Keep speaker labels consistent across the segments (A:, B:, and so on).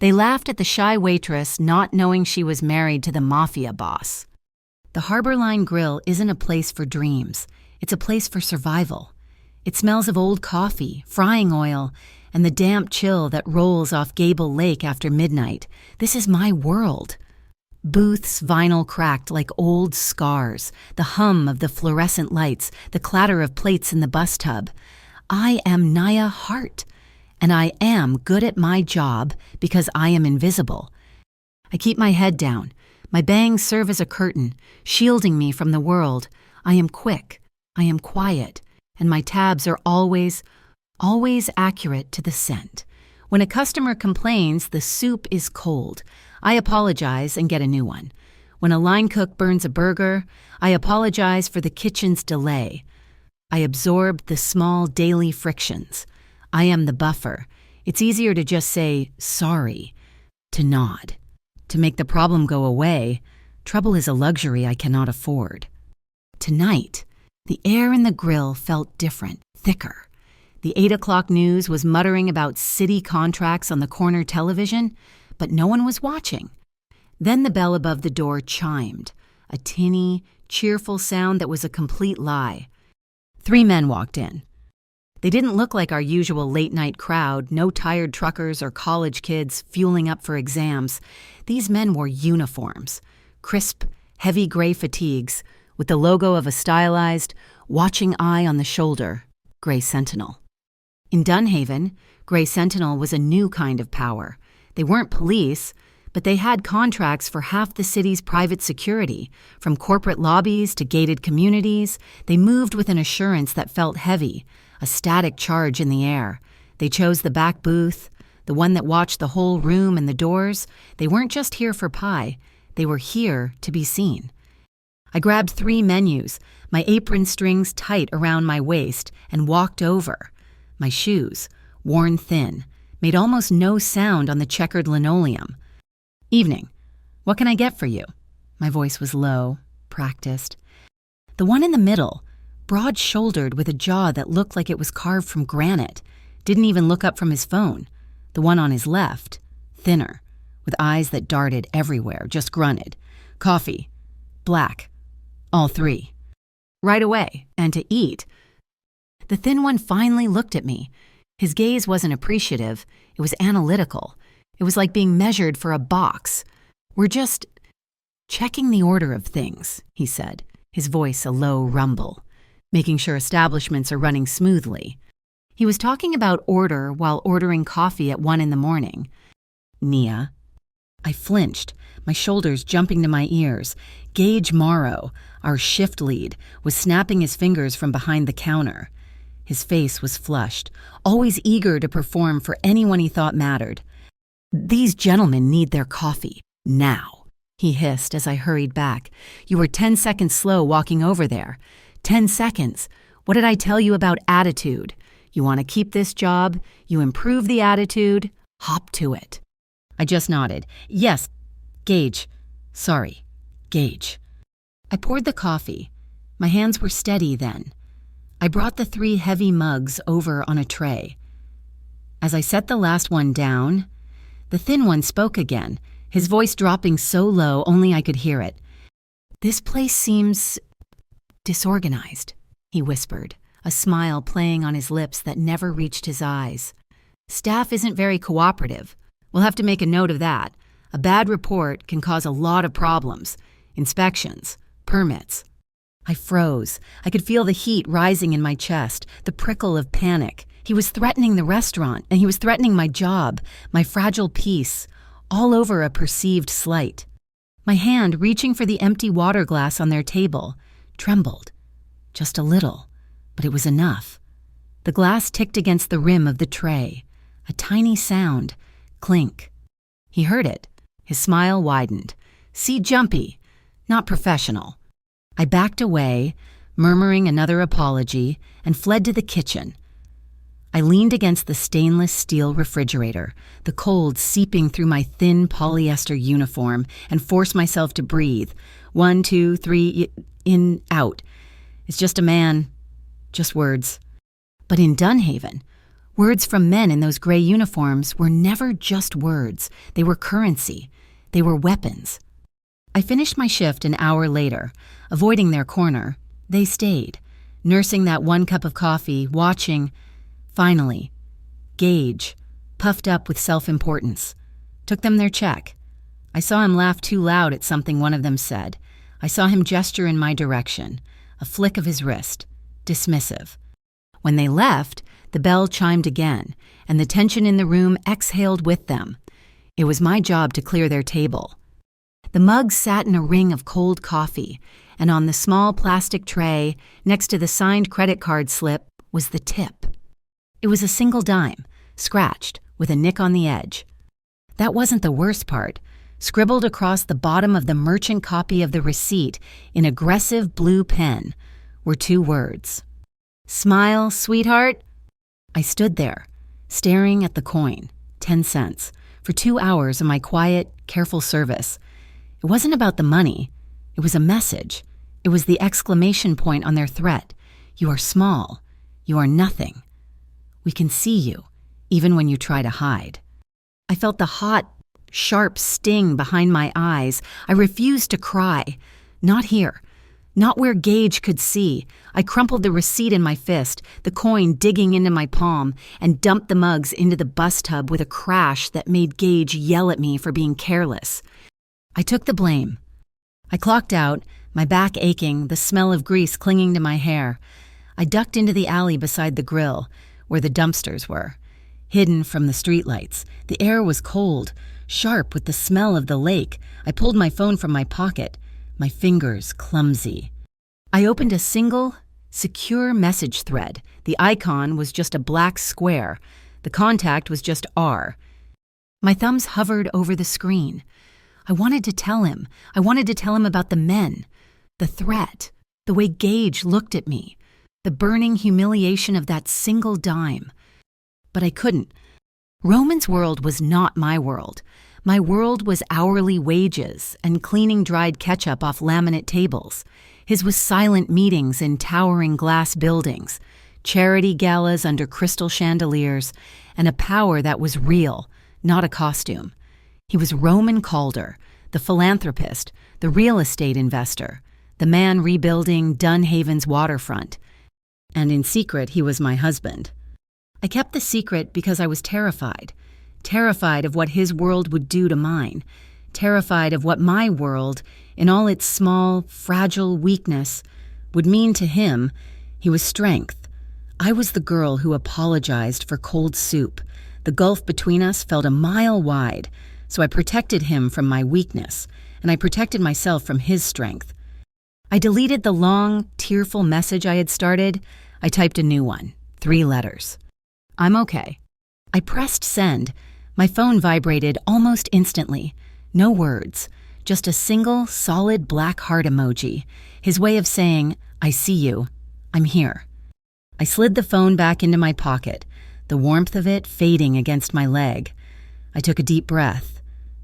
A: They laughed at the shy waitress, not knowing she was married to the mafia boss. The Harbor Line Grill isn't a place for dreams. It's a place for survival. It smells of old coffee, frying oil, and the damp chill that rolls off Gable Lake after midnight. This is my world. Booths' vinyl cracked like old scars, the hum of the fluorescent lights, the clatter of plates in the bus tub. I am Naya Hart, and I am good at my job because I am invisible. I keep my head down. My bangs serve as a curtain, shielding me from the world. I am quick. I am quiet. And my tabs are always accurate to the cent. When a customer complains the soup is cold, I apologize and get a new one. When a line cook burns a burger, I apologize for the kitchen's delay. I absorb the small daily frictions. I am the buffer. It's easier to just say sorry, to nod. To make the problem go away, trouble is a luxury I cannot afford. Tonight, the air in the grill felt different, thicker. The 8 o'clock news was muttering about city contracts on the corner television, but no one was watching. Then the bell above the door chimed, a tinny, cheerful sound that was a complete lie. 3 men walked in. They didn't look like our usual late-night crowd, no tired truckers or college kids fueling up for exams. These men wore uniforms, crisp, heavy gray fatigues, with the logo of a stylized, watching eye on the shoulder, Gray Sentinel. In Dunhaven, Gray Sentinel was a new kind of power. They weren't police, but they had contracts for half the city's private security. From corporate lobbies to gated communities, they moved with an assurance that felt heavy, a static charge in the air. They chose the back booth, the one that watched the whole room and the doors. They weren't just here for pie. They were here to be seen. I grabbed 3 menus, my apron strings tight around my waist, and walked over. My shoes, worn thin, made almost no sound on the checkered linoleum. "Evening. What can I get for you?" My voice was low, practiced. The one in the middle, broad-shouldered with a jaw that looked like it was carved from granite, didn't even look up from his phone. The one on his left, thinner, with eyes that darted everywhere, just grunted. "Coffee. Black. All 3. Right away, and to eat." The thin one finally looked at me. His gaze wasn't appreciative, it was analytical. It was like being measured for a box. "We're just checking the order of things," he said, his voice a low rumble, "making sure establishments are running smoothly." He was talking about order while ordering coffee at 1 in the morning. "Nia." I flinched, my shoulders jumping to my ears. Gage Morrow, our shift lead, was snapping his fingers from behind the counter. His face was flushed, always eager to perform for anyone he thought mattered. "These gentlemen need their coffee, now," he hissed as I hurried back. "You were 10 seconds slow walking over there. 10 seconds. What did I tell you about attitude? You want to keep this job, you improve the attitude, hop to it." I just nodded. "Yes, Gage. Sorry, Gage." I poured the coffee. My hands were steady then. I brought the 3 heavy mugs over on a tray. As I set the last one down, the thin one spoke again, his voice dropping so low only I could hear it. "This place seems disorganized," he whispered, a smile playing on his lips that never reached his eyes. "Staff isn't very cooperative. We'll have to make a note of that. A bad report can cause a lot of problems. Inspections, permits." I froze. I could feel the heat rising in my chest, the prickle of panic. He was threatening the restaurant, and he was threatening my job, my fragile peace, all over a perceived slight. My hand, reaching for the empty water glass on their table, trembled. Just a little, but it was enough. The glass ticked against the rim of the tray. A tiny sound, clink. He heard it. His smile widened. "See jumpy, not professional." I backed away, murmuring another apology, and fled to the kitchen. I leaned against the stainless steel refrigerator, the cold seeping through my thin polyester uniform, and forced myself to breathe. 1, 2, 3, in, out. It's just a man, just words. But in Dunhaven, Words from men in those gray uniforms were never just words. They were currency. They were weapons. I finished my shift an hour later. Avoiding their corner, they stayed, nursing that one cup of coffee, watching. Finally, Gage, puffed up with self-importance, took them their check. I saw him laugh too loud at something one of them said. I saw him gesture in my direction, a flick of his wrist, dismissive. When they left, the bell chimed again, and the tension in the room exhaled with them. It was my job to clear their table. The mugs sat in a ring of cold coffee, and on the small plastic tray, next to the signed credit card slip, was the tip. It was a single dime, scratched, with a nick on the edge. That wasn't the worst part. Scribbled across the bottom of the merchant copy of the receipt in aggressive blue pen were 2 words. "Smile, sweetheart." I stood there, staring at the coin, 10 cents, for 2 hours of my quiet, careful service. It wasn't about the money. It was a message. It was the exclamation point on their threat. You are small. You are nothing. We can see you, even when you try to hide. I felt the hot, sharp sting behind my eyes. I refused to cry. Not here. Not where Gage could see. I crumpled the receipt in my fist, the coin digging into my palm, and dumped the mugs into the bus tub with a crash that made Gage yell at me for being careless. I took the blame. I clocked out, my back aching, the smell of grease clinging to my hair. I ducked into the alley beside the grill, where the dumpsters were. Hidden from the streetlights, the air was cold, sharp with the smell of the lake. I pulled my phone from my pocket, my fingers clumsy. I opened a single, secure message thread. The icon was just a black square. The contact was just R. My thumbs hovered over the screen. I wanted to tell him. I wanted to tell him about the men, the threat, the way Gage looked at me, the burning humiliation of that single dime. But I couldn't. Roman's world was not my world. My world was hourly wages and cleaning dried ketchup off laminate tables. His was silent meetings in towering glass buildings, charity galas under crystal chandeliers, and a power that was real, not a costume. He was Roman Calder, the philanthropist, the real estate investor, the man rebuilding Dunhaven's waterfront. And in secret, he was my husband. I kept the secret because I was terrified. Terrified of what his world would do to mine. Terrified of what my world, in all its small, fragile weakness, would mean to him. He was strength. I was the girl who apologized for cold soup. The gulf between us felt a mile wide, so I protected him from my weakness, and I protected myself from his strength. I deleted the long, tearful message I had started. I typed a new one, 3 letters. I'm okay. I pressed send. My phone vibrated almost instantly. No words, just a single, solid black heart emoji. His way of saying, I see you. I'm here. I slid the phone back into my pocket, the warmth of it fading against my leg. I took a deep breath,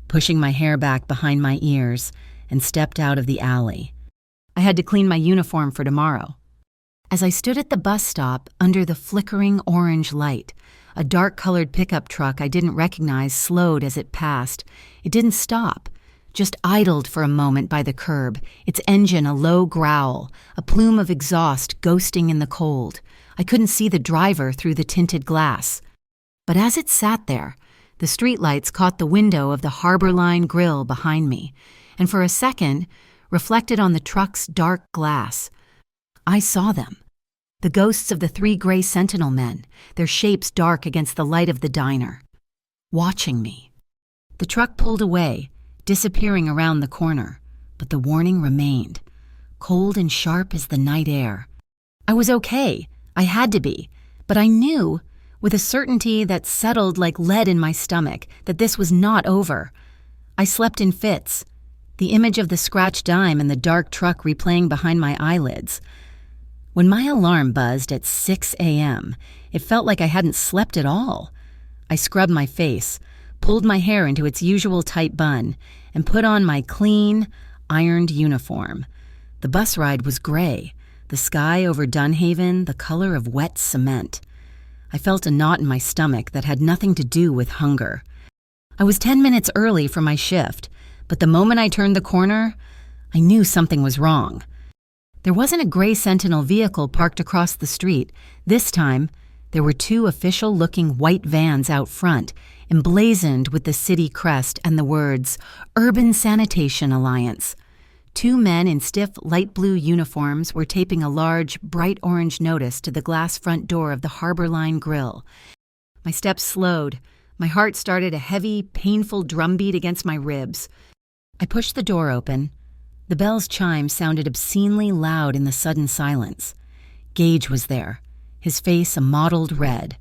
A: pushing my hair back behind my ears, and stepped out of the alley. I had to clean my uniform for tomorrow. As I stood at the bus stop under the flickering orange light, a dark-colored pickup truck I didn't recognize slowed as it passed. It didn't stop, just idled for a moment by the curb, its engine a low growl, a plume of exhaust ghosting in the cold. I couldn't see the driver through the tinted glass. But as it sat there, the streetlights caught the window of the Harbor Line grill behind me, and for a second, reflected on the truck's dark glass. I saw them. The ghosts of the 3 gray Sentinel men, their shapes dark against the light of the diner, watching me. The truck pulled away, disappearing around the corner, but the warning remained, cold and sharp as the night air. I was okay. I had to be, but I knew, with a certainty that settled like lead in my stomach, that this was not over. I slept in fits, the image of the scratched dime and the dark truck replaying behind my eyelids. When my alarm buzzed at 6 a.m., it felt like I hadn't slept at all. I scrubbed my face, pulled my hair into its usual tight bun, and put on my clean, ironed uniform. The bus ride was gray, the sky over Dunhaven the color of wet cement. I felt a knot in my stomach that had nothing to do with hunger. I was 10 minutes early for my shift, but the moment I turned the corner, I knew something was wrong. There wasn't a gray Sentinel vehicle parked across the street. This time, there were two official-looking white vans out front, emblazoned with the city crest and the words, Urban Sanitation Alliance. Two men in stiff light blue uniforms were taping a large, bright orange notice to the glass front door of the Harbor Line Grill. My steps slowed. My heart started a heavy, painful drumbeat against my ribs. I pushed the door open. The bell's chime sounded obscenely loud in the sudden silence. Gage was there, his face a mottled red.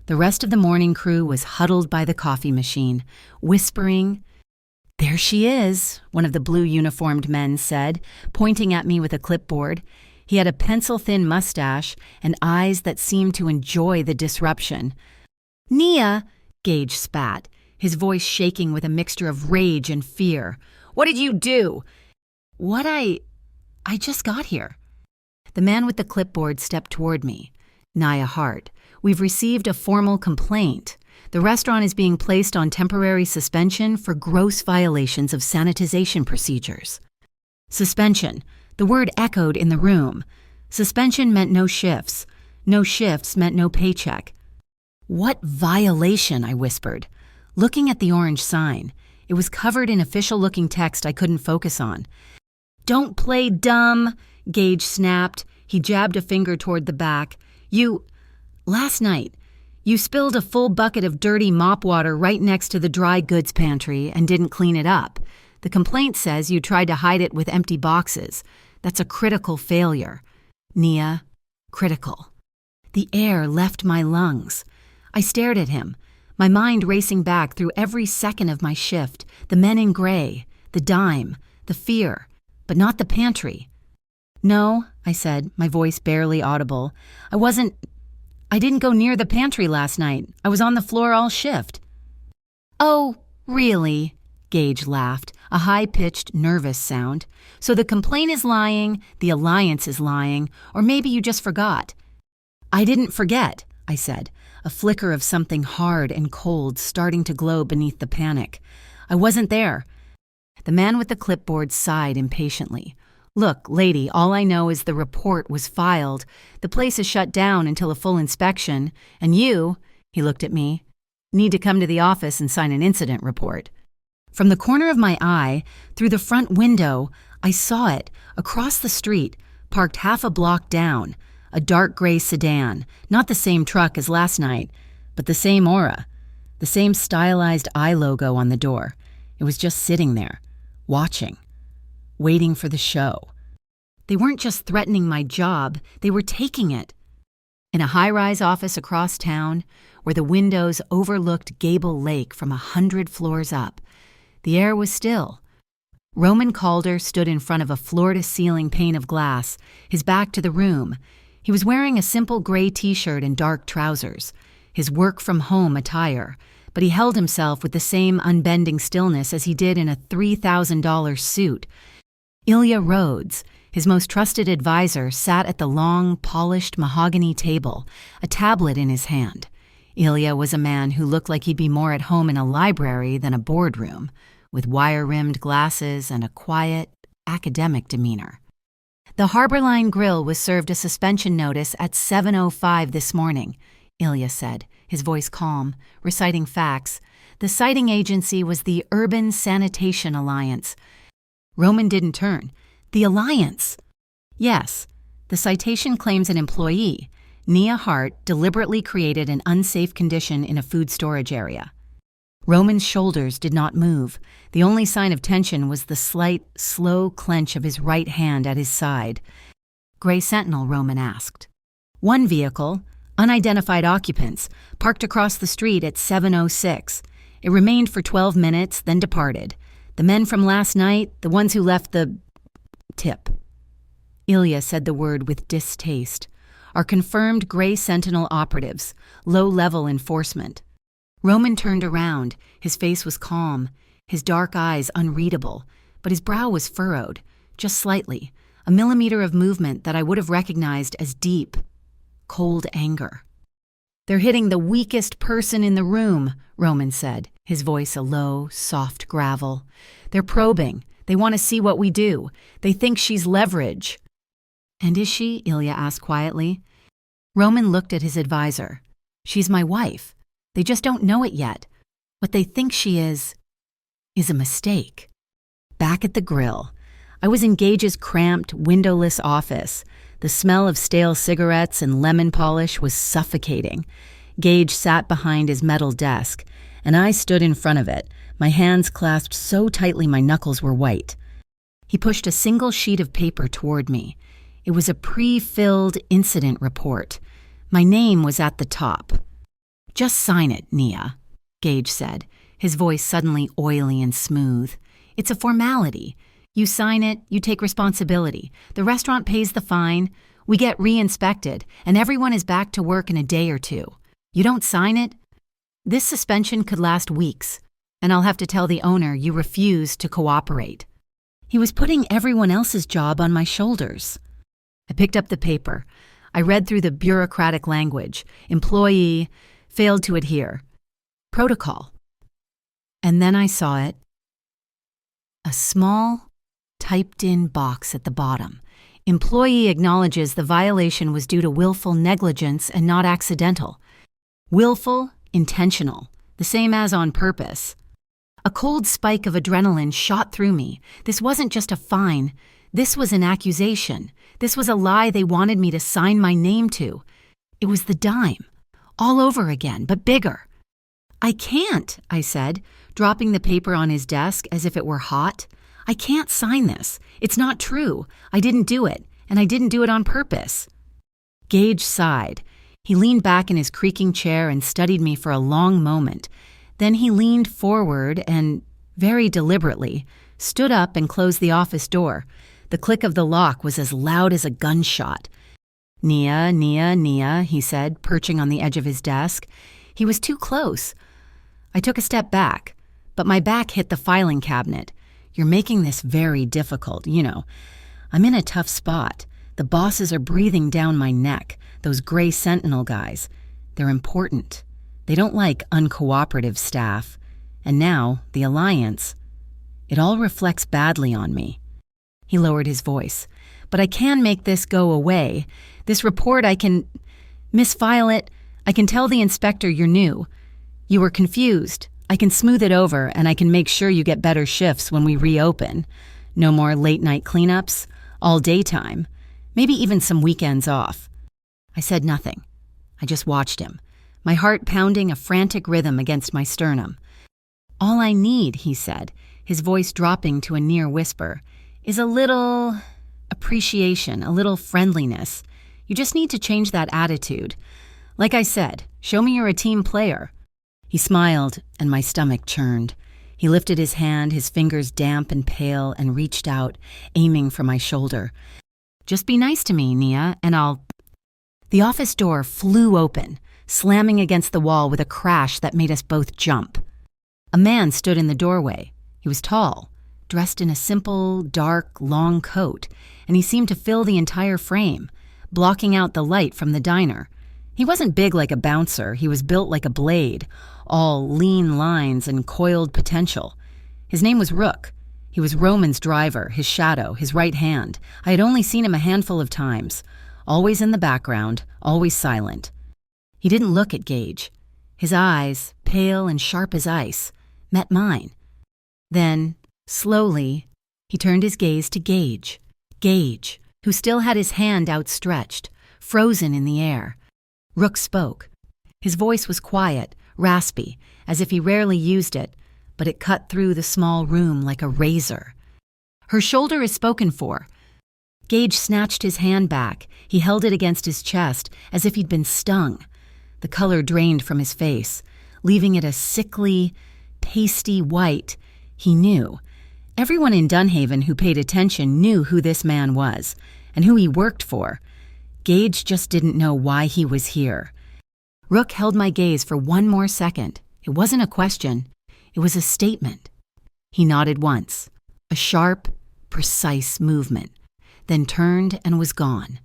A: The rest of the morning crew was huddled by the coffee machine, whispering. "There she is," one of the blue-uniformed men said, pointing at me with a clipboard. He had a pencil-thin mustache and eyes that seemed to enjoy the disruption. "Nia," Gage spat, his voice shaking with a mixture of rage and fear. "What did you do?" "What I just got here." The man with the clipboard stepped toward me. "Nia Hart, we've received a formal complaint. The restaurant is being placed on temporary suspension for gross violations of sanitization procedures." Suspension. The word echoed in the room. Suspension meant no shifts. No shifts meant no paycheck. "What violation?" I whispered, looking at the orange sign. It was covered in official-looking text I couldn't focus on. "Don't play dumb," Gage snapped. He jabbed a finger toward the back. Last night, you spilled a full bucket of dirty mop water right next to the dry goods pantry and didn't clean it up. The complaint says you tried to hide it with empty boxes. That's a critical failure. Nia, critical. The air left my lungs. I stared at him, my mind racing back through every second of my shift, the men in gray, the dime, the fear, but not the pantry. "No," I said, my voice barely audible. I didn't go near the pantry last night. I was on the floor all shift." "Oh, really?" Gage laughed, a high-pitched, nervous sound. "So the complaint is lying, the alliance is lying, or maybe you just forgot." "I didn't forget," I said, a flicker of something hard and cold starting to glow beneath the panic. "I wasn't there." The man with the clipboard sighed impatiently. "Look, lady, all I know is the report was filed. The place is shut down until a full inspection, and you," he looked at me, "need to come to the office and sign an incident report." From the corner of my eye, through the front window, I saw it, across the street, parked half a block down, a dark gray sedan, not the same truck as last night, but the same aura, the same stylized eye logo on the door. It was just sitting there, watching. Waiting for the show. They weren't just threatening my job, they were taking it. In a high-rise office across town, where the windows overlooked Gable Lake from 100 floors up, the air was still. Roman Calder stood in front of a floor-to-ceiling pane of glass, his back to the room. He was wearing a simple gray t-shirt and dark trousers, his work-from-home attire, but he held himself with the same unbending stillness as he did in a $3,000 suit. Ilya Rhodes, his most trusted advisor, sat at the long, polished mahogany table, a tablet in his hand. Ilya was a man who looked like he'd be more at home in a library than a boardroom, with wire-rimmed glasses and a quiet, academic demeanor. The Harbor Line Grill was served a suspension notice at 7:05 this morning, Ilya said, his voice calm, reciting facts. The citing agency was the Urban Sanitation Alliance. Roman didn't turn. "The Alliance!" "Yes. The citation claims an employee, Nia Hart, deliberately created an unsafe condition in a food storage area." Roman's shoulders did not move. The only sign of tension was the slight, slow clench of his right hand at his side. "Gray Sentinel," Roman asked. "One vehicle, unidentified occupants, parked across the street at 7:06. It remained for 12 minutes, then departed. The men from last night, the ones who left the tip." Ilya said the word with distaste. "Are confirmed Gray Sentinel operatives, low-level enforcement." Roman turned around. His face was calm, his dark eyes unreadable, but his brow was furrowed, just slightly, a millimeter of movement that I would have recognized as deep, cold anger. "They're hitting the weakest person in the room," Roman said, his voice a low, soft gravel. "They're probing. They want to see what we do. They think she's leverage." "And is she?" Ilya asked quietly. Roman looked at his advisor. "She's my wife. They just don't know it yet. What they think she is a mistake." Back at the grill, I was in Gage's cramped, windowless office. The smell of stale cigarettes and lemon polish was suffocating. Gage sat behind his metal desk, and I stood in front of it, my hands clasped so tightly my knuckles were white. He pushed a single sheet of paper toward me. It was a pre-filled incident report. My name was at the top. "Just sign it, Nia," Gage said, his voice suddenly oily and smooth. "It's a formality. You sign it, you take responsibility. The restaurant pays the fine, we get re-inspected, and everyone is back to work in a day or two. You don't sign it? This suspension could last weeks, and I'll have to tell the owner you refuse to cooperate." He was putting everyone else's job on my shoulders. I picked up the paper. I read through the bureaucratic language. Employee, failed to adhere. Protocol. And then I saw it. A small, typed-in box at the bottom. Employee acknowledges the violation was due to willful negligence and not accidental. Willful, intentional, the same as on purpose. A cold spike of adrenaline shot through me. This wasn't just a fine. This was an accusation. This was a lie they wanted me to sign my name to. It was the dime. All over again, but bigger. "I can't," I said, dropping the paper on his desk as if it were hot. "I can't sign this. It's not true. I didn't do it, and I didn't do it on purpose." Gage sighed. He leaned back in his creaking chair and studied me for a long moment. Then he leaned forward and, very deliberately, stood up and closed the office door. The click of the lock was as loud as a gunshot. "Nia, Nia, Nia," he said, perching on the edge of his desk. He was too close. I took a step back, but my back hit the filing cabinet. "You're making this very difficult, you know. I'm in a tough spot. The bosses are breathing down my neck, those gray Sentinel guys. They're important. They don't like uncooperative staff. And now, the Alliance. It all reflects badly on me." He lowered his voice. "But I can make this go away. This report, I can misfile it. I can tell the inspector you're new. You were confused. I can smooth it over, and I can make sure you get better shifts when we reopen. No more late-night cleanups, all daytime, maybe even some weekends off." I said nothing. I just watched him, my heart pounding a frantic rhythm against my sternum. "All I need," he said, his voice dropping to a near whisper, "is a little appreciation, a little friendliness. You just need to change that attitude. Like I said, show me you're a team player." He smiled, and my stomach churned. He lifted his hand, his fingers damp and pale, and reached out, aiming for my shoulder. "Just be nice to me, Nia, and I'll—" The office door flew open, slamming against the wall with a crash that made us both jump. A man stood in the doorway. He was tall, dressed in a simple, dark, long coat, and he seemed to fill the entire frame, blocking out the light from the diner. He wasn't big like a bouncer. He was built like a blade, all lean lines and coiled potential. His name was Rook. He was Roman's driver, his shadow, his right hand. I had only seen him a handful of times, always in the background, always silent. He didn't look at Gage. His eyes, pale and sharp as ice, met mine. Then, slowly, he turned his gaze to Gage. Gage, who still had his hand outstretched, frozen in the air. Rook spoke. His voice was quiet, raspy, as if he rarely used it, but it cut through the small room like a razor. "Her shoulder is spoken for." Gage snatched his hand back. He held it against his chest, as if he'd been stung. The color drained from his face, leaving it a sickly, pasty white. He knew. Everyone in Dunhaven who paid attention knew who this man was, and who he worked for. Gage just didn't know why he was here. Rook held my gaze for one more second. It wasn't a question. It was a statement. He nodded once, a sharp, precise movement, then turned and was gone.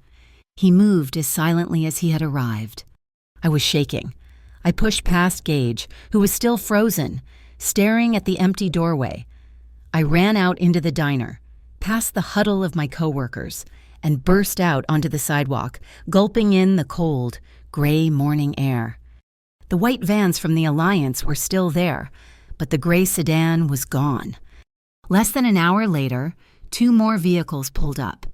A: He moved as silently as he had arrived. I was shaking. I pushed past Gage, who was still frozen, staring at the empty doorway. I ran out into the diner, past the huddle of my coworkers, and burst out onto the sidewalk, gulping in the cold, gray morning air. The white vans from the Alliance were still there, but the gray sedan was gone. Less than an hour later, 2 more vehicles pulled up.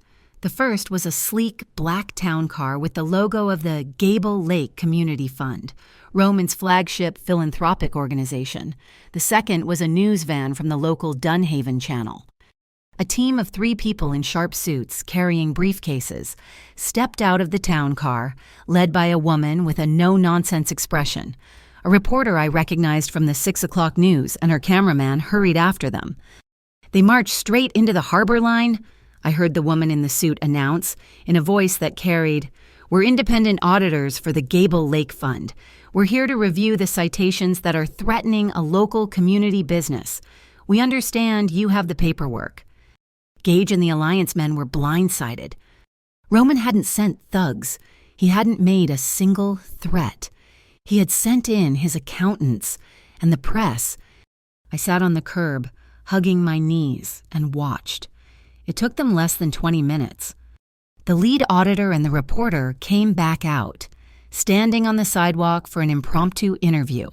A: The first was a sleek black town car with the logo of the Gable Lake Community Fund, Roman's flagship philanthropic organization. The second was a news van from the local Dunhaven channel. A team of 3 people in sharp suits, carrying briefcases, stepped out of the town car, led by a woman with a no-nonsense expression. A reporter I recognized from the 6 o'clock news and her cameraman hurried after them. They marched straight into the harbor line, I heard the woman in the suit announce, in a voice that carried, "We're independent auditors for the Gable Lake Fund. We're here to review the citations that are threatening a local community business. We understand you have the paperwork." Gage and the Alliance men were blindsided. Roman hadn't sent thugs. He hadn't made a single threat. He had sent in his accountants and the press. I sat on the curb, hugging my knees, and watched. It took them less than 20 minutes. The lead auditor and the reporter came back out, standing on the sidewalk for an impromptu interview.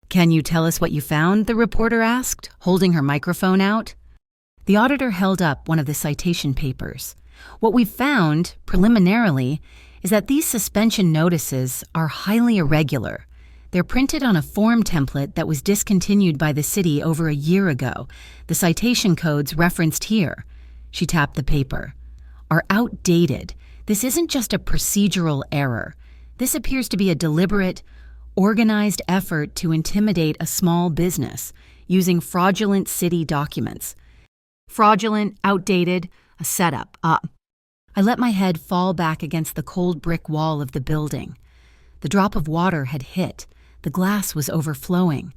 A: "Can you tell us what you found?" the reporter asked, holding her microphone out. The auditor held up one of the citation papers. "What we've found, preliminarily, is that these suspension notices are highly irregular. They're printed on a form template that was discontinued by the city over a year ago. The citation codes referenced here," she tapped the paper, "are outdated. This isn't just a procedural error. This appears to be a deliberate, organized effort to intimidate a small business using fraudulent city documents. Fraudulent, outdated, a setup. I let my head fall back against the cold brick wall of the building. The drop of water had hit. The glass was overflowing.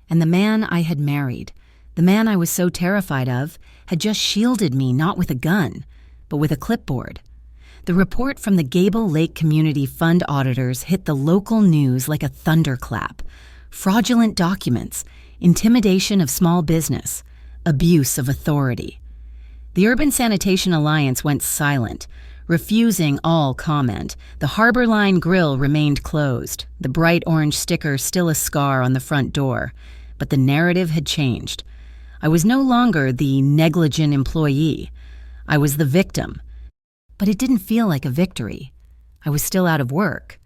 A: And the man I had married, the man I was so terrified of, had just shielded me not with a gun, but with a clipboard. The report from the Gable Lake Community Fund auditors hit the local news like a thunderclap. Fraudulent documents, intimidation of small business, abuse of authority. The Urban Sanitation Alliance went silent, refusing all comment. The Harbor Line grill remained closed, the bright orange sticker still a scar on the front door. But the narrative had changed. I was no longer the negligent employee. I was the victim. But it didn't feel like a victory. I was still out of work.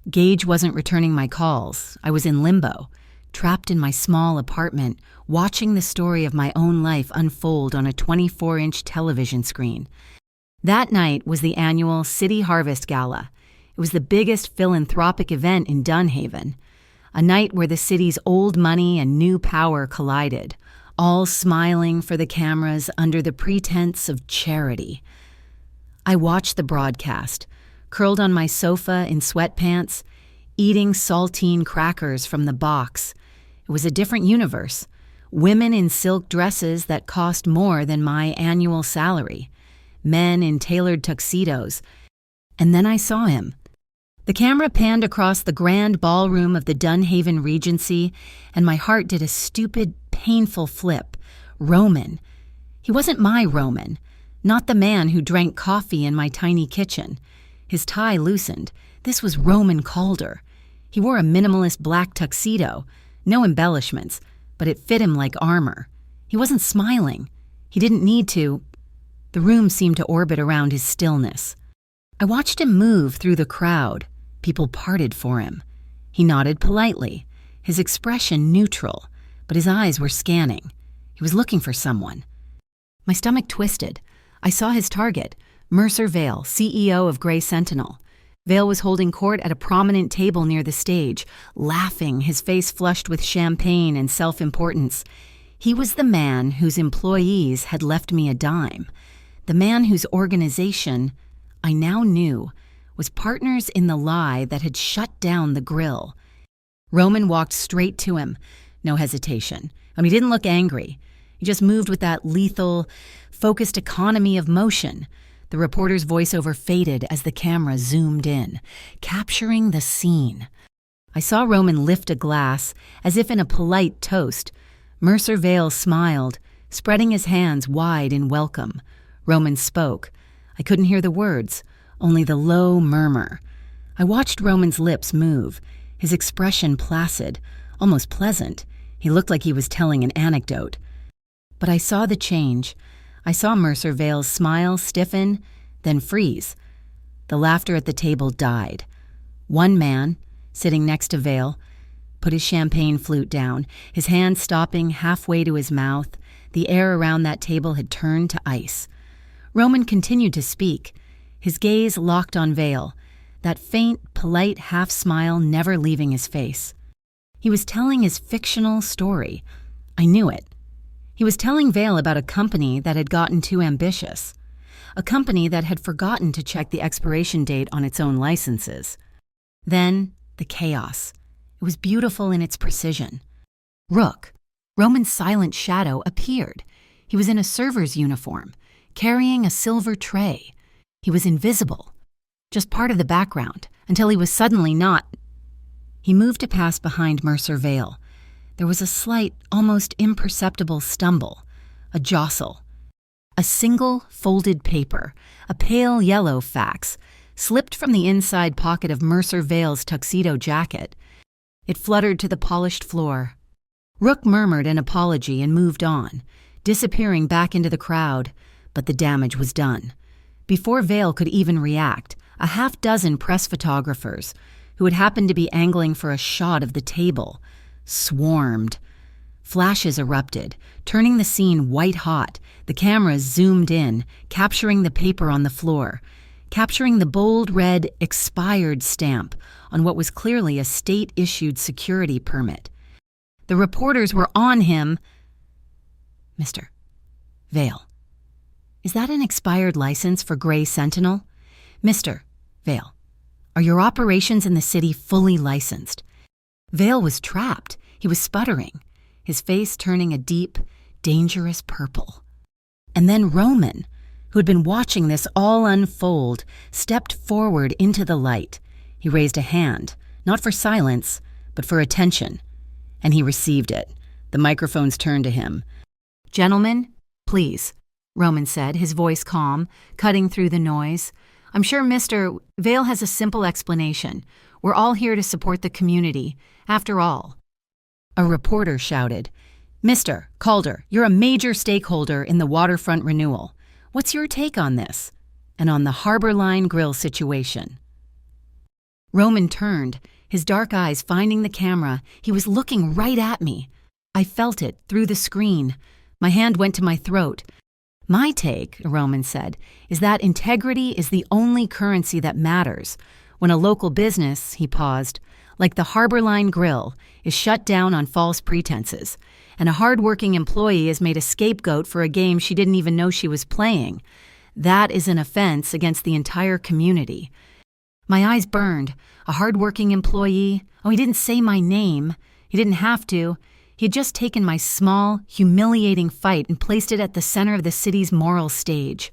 A: Gage wasn't returning my calls. I was in limbo, trapped in my small apartment, watching the story of my own life unfold on a 24-inch television screen. That night was the annual City Harvest Gala. It was the biggest philanthropic event in Dunhaven, a night where the city's old money and new power collided, all smiling for the cameras under the pretense of charity. I watched the broadcast, curled on my sofa in sweatpants, eating saltine crackers from the box. It was a different universe. Women in silk dresses that cost more than my annual salary. Men in tailored tuxedos. And then I saw him. The camera panned across the grand ballroom of the Dunhaven Regency, and my heart did a stupid, painful flip. Roman. He wasn't my Roman. Not the man who drank coffee in my tiny kitchen. His tie loosened. This was Roman Calder. He wore a minimalist black tuxedo. No embellishments, but it fit him like armor. He wasn't smiling. He didn't need to. The room seemed to orbit around his stillness. I watched him move through the crowd. People parted for him. He nodded politely, his expression neutral, but his eyes were scanning. He was looking for someone. My stomach twisted. I saw his target, Mercer Vale, CEO of Grey Sentinel. Vale was holding court at a prominent table near the stage, laughing, his face flushed with champagne and self-importance. He was the man whose employees had left me a dime, the man whose organization, I now knew, was partners in the lie that had shut down the grill. Roman walked straight to him, no hesitation, and he didn't look angry. He just moved with that lethal, focused economy of motion. The reporter's voiceover faded as the camera zoomed in, capturing the scene. I saw Roman lift a glass, as if in a polite toast. Mercer Vale smiled, spreading his hands wide in welcome. Roman spoke. I couldn't hear the words, only the low murmur. I watched Roman's lips move, his expression placid, almost pleasant. He looked like he was telling an anecdote. But I saw the change. I saw Mercer Vale's smile stiffen, then freeze. The laughter at the table died. One man, sitting next to Vale, put his champagne flute down, his hand stopping halfway to his mouth. The air around that table had turned to ice. Roman continued to speak, his gaze locked on Vale, that faint, polite half-smile never leaving his face. He was telling his fictional story. I knew it. He was telling Vale about a company that had gotten too ambitious, a company that had forgotten to check the expiration date on its own licenses. Then, the chaos. It was beautiful in its precision. Rook, Roman's silent shadow, appeared. He was in a server's uniform, carrying a silver tray. He was invisible, just part of the background, until he was suddenly not. He moved to pass behind Mercer Vale. There was a slight, almost imperceptible stumble, a jostle. A single folded paper, a pale yellow fax, slipped from the inside pocket of Mercer Vale's tuxedo jacket. It fluttered to the polished floor. Rook murmured an apology and moved on, disappearing back into the crowd, but the damage was done. Before Vale could even react, a half-dozen press photographers, who had happened to be angling for a shot of the table, swarmed. Flashes erupted, turning the scene white-hot. The cameras zoomed in, capturing the paper on the floor, capturing the bold red expired stamp on what was clearly a state-issued security permit. The reporters were on him. Mr. Vale, is that an expired license for Gray Sentinel? Mr. Vale, are your operations in the city fully licensed? Vale was trapped. He was sputtering, his face turning a deep, dangerous purple. And then Roman, who had been watching this all unfold, stepped forward into the light. He raised a hand, not for silence, but for attention. And he received it. The microphones turned to him. "Gentlemen, please," Roman said, his voice calm, cutting through the noise. "I'm sure Mr. Vale has a simple explanation. We're all here to support the community, after all." A reporter shouted, "Mr. Calder, you're a major stakeholder in the waterfront renewal. What's your take on this? And on the Harbor Line Grill situation?" Roman turned, his dark eyes finding the camera. He was looking right at me. I felt it through the screen. My hand went to my throat. "My take," Roman said, "is that integrity is the only currency that matters. When a local business," he paused, "like the Harbor Line Grill, is shut down on false pretenses, and a hard-working employee is made a scapegoat for a game she didn't even know she was playing, that is an offense against the entire community." My eyes burned. A hard-working employee? Oh, he didn't say my name. He didn't have to. He had just taken my small, humiliating fight and placed it at the center of the city's moral stage.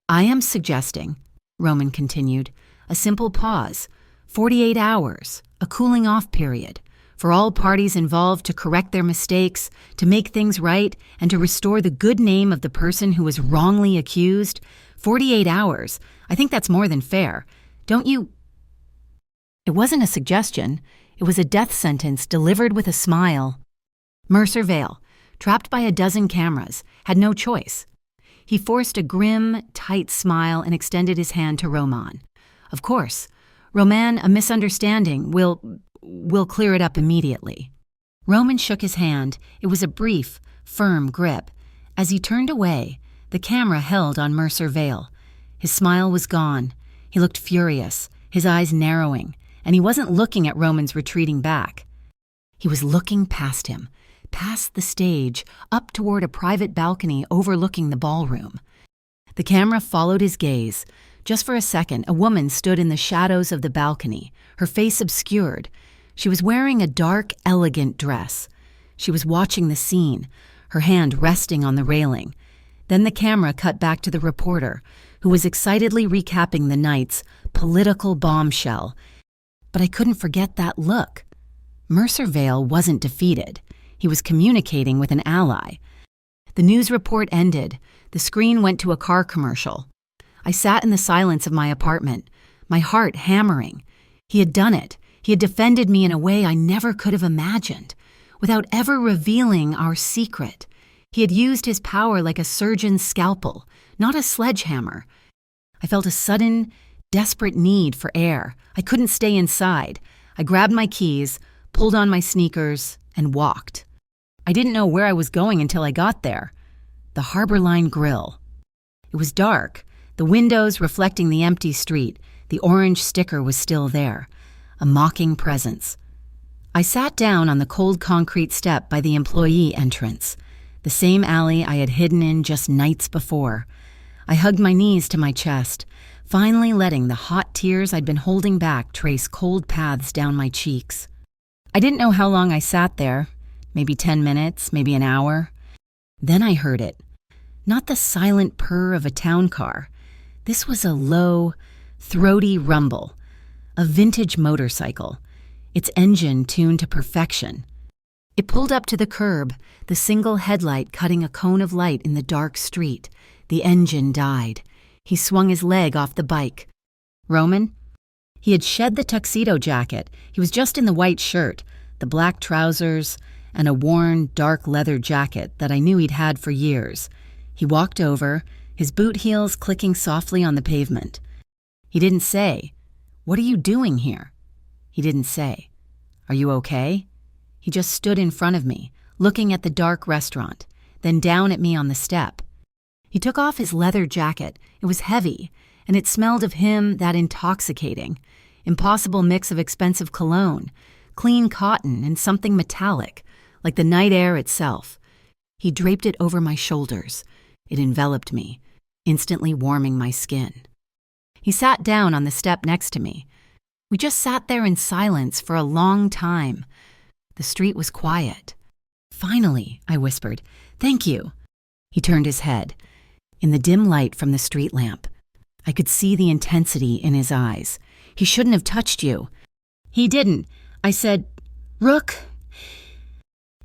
A: "I am suggesting," Roman continued, "a simple pause, 48 hours, a cooling-off period, for all parties involved to correct their mistakes, to make things right, and to restore the good name of the person who was wrongly accused. 48 hours. I think that's more than fair. Don't you—" It wasn't a suggestion. It was a death sentence delivered with a smile. Mercer Vale, trapped by a dozen cameras, had no choice. He forced a grim, tight smile and extended his hand to Roman. "Of course. Roman, a misunderstanding. We'll clear it up immediately." Roman shook his hand. It was a brief, firm grip. As he turned away, the camera held on Mercer Vale. His smile was gone. He looked furious, his eyes narrowing, and he wasn't looking at Roman's retreating back. He was looking past him, past the stage, up toward a private balcony overlooking the ballroom. The camera followed his gaze. Just for a second, a woman stood in the shadows of the balcony, her face obscured. She was wearing a dark, elegant dress. She was watching the scene, her hand resting on the railing. Then the camera cut back to the reporter, who who was excitedly recapping the night's political bombshell. But I couldn't forget that look. Mercer Vale wasn't defeated. He was communicating with an ally. The news report ended. The screen went to a car commercial. I sat in the silence of my apartment, my heart hammering. He had done it. He had defended me in a way I never could have imagined, without ever revealing our secret. He had used his power like a surgeon's scalpel, not a sledgehammer. I felt a sudden, desperate need for air. I couldn't stay inside. I grabbed my keys, pulled on my sneakers, and walked. I didn't know where I was going until I got there. The Harbor Line Grill. It was dark, the windows reflecting the empty street. The orange sticker was still there, a mocking presence. I sat down on the cold concrete step by the employee entrance, the same alley I had hidden in just nights before. I hugged my knees to my chest, finally letting the hot tears I'd been holding back trace cold paths down my cheeks. I didn't know how long I sat there, maybe 10 minutes, maybe an hour. Then I heard it. Not the silent purr of a town car. This was a low, throaty rumble, a vintage motorcycle, its engine tuned to perfection. It pulled up to the curb, the single headlight cutting a cone of light in the dark street. The engine died. He swung his leg off the bike. Roman? He had shed the tuxedo jacket. He was just in the white shirt, the black trousers, and a worn, dark leather jacket that I knew he'd had for years. He walked over, his boot heels clicking softly on the pavement. He didn't say, "What are you doing here?" He didn't say, "Are you okay?" He just stood in front of me, looking at the dark restaurant, then down at me on the step. He took off his leather jacket. It was heavy, and it smelled of him, that intoxicating, impossible mix of expensive cologne, clean cotton, and something metallic, like the night air itself. He draped it over my shoulders. It enveloped me, instantly warming my skin. He sat down on the step next to me. We just sat there in silence for a long time. The street was quiet. "Finally," I whispered, "thank you." He turned his head. In the dim light from the street lamp, I could see the intensity in his eyes. "He shouldn't have touched you." "He didn't." I said, "Rook."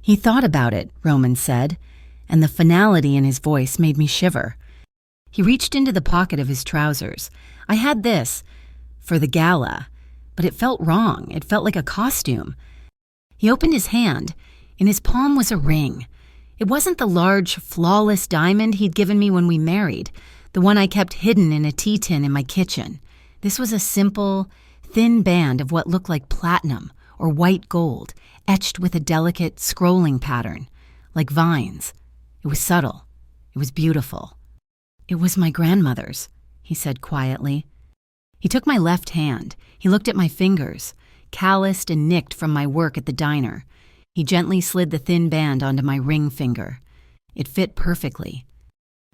A: "He thought about it," Roman said, and the finality in his voice made me shiver. He reached into the pocket of his trousers. "I had this for the gala, but it felt wrong. It felt like a costume." He opened his hand. In his palm was a ring. It wasn't the large, flawless diamond he'd given me when we married, the one I kept hidden in a tea tin in my kitchen. This was a simple, thin band of what looked like platinum or white gold, etched with a delicate, scrolling pattern, like vines. It was subtle. It was beautiful. "It was my grandmother's," he said quietly. He took my left hand. He looked at my fingers, calloused and nicked from my work at the diner. He gently slid the thin band onto my ring finger. It fit perfectly.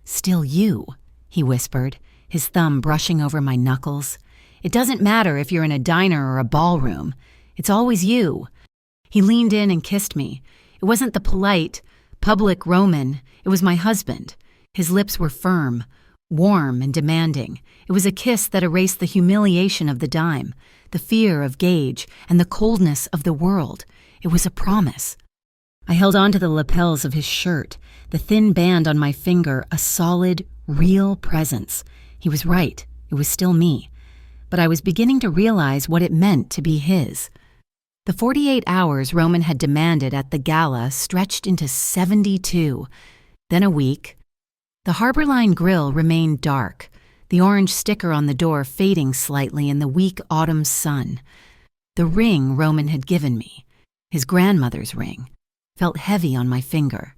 A: "Still you," he whispered, his thumb brushing over my knuckles. "It doesn't matter if you're in a diner or a ballroom. It's always you." He leaned in and kissed me. It wasn't the polite, public Roman. It was my husband. His lips were firm, warm and demanding. It was a kiss that erased the humiliation of the dime, the fear of Gage, and the coldness of the world. It was a promise. I held on to the lapels of his shirt, the thin band on my finger, a solid, real presence. He was right. It was still me. But I was beginning to realize what it meant to be his. The 48 hours Roman had demanded at the gala stretched into 72, then a week. The Harbor Line Grill remained dark, the orange sticker on the door fading slightly in the weak autumn sun. The ring Roman had given me, his grandmother's ring, felt heavy on my finger.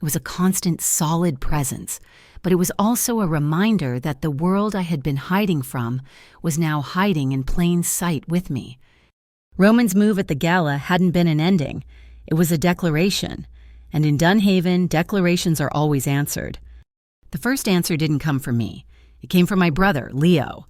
A: It was a constant, solid presence, but it was also a reminder that the world I had been hiding from was now hiding in plain sight with me. Roman's move at the gala hadn't been an ending. It was a declaration, and in Dunhaven, declarations are always answered. The first answer didn't come from me. It came from my brother, Leo.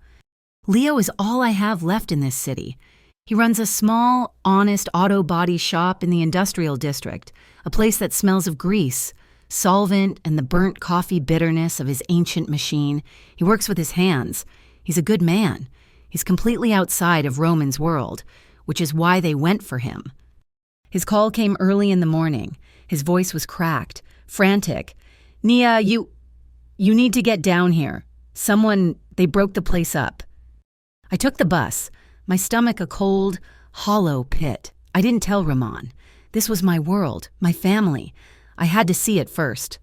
A: Leo is all I have left in this city. He runs a small, honest auto body shop in the industrial district, a place that smells of grease, solvent and the burnt coffee bitterness of his ancient machine. He works with his hands. He's a good man. He's completely outside of Roman's world, which is why they went for him. His call came early in the morning. His voice was cracked, frantic. "Nia, you need to get down here. They broke the place up." I took the bus, my stomach a cold, hollow pit. I didn't tell Ramon. This was my world, my family. I had to see it first.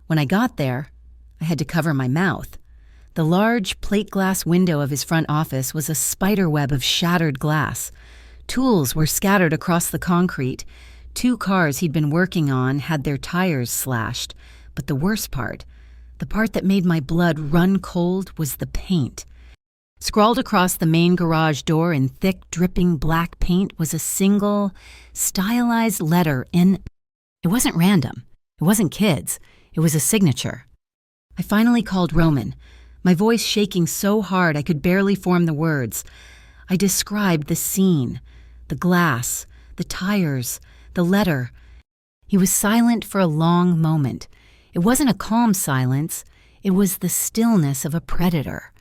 A: When I got there, I had to cover my mouth. The large plate glass window of his front office was a spider web of shattered glass. Tools were scattered across the concrete. 2 cars he'd been working on had their tires slashed. But the worst part, the part that made my blood run cold, was the paint. Scrawled across the main garage door in thick, dripping black paint was a single, stylized letter in... It wasn't random. It wasn't kids. It was a signature. I finally called Roman, my voice shaking so hard I could barely form the words. I described the scene, the glass, the tires, the letter. He was silent for a long moment. It wasn't a calm silence. It was the stillness of a predator.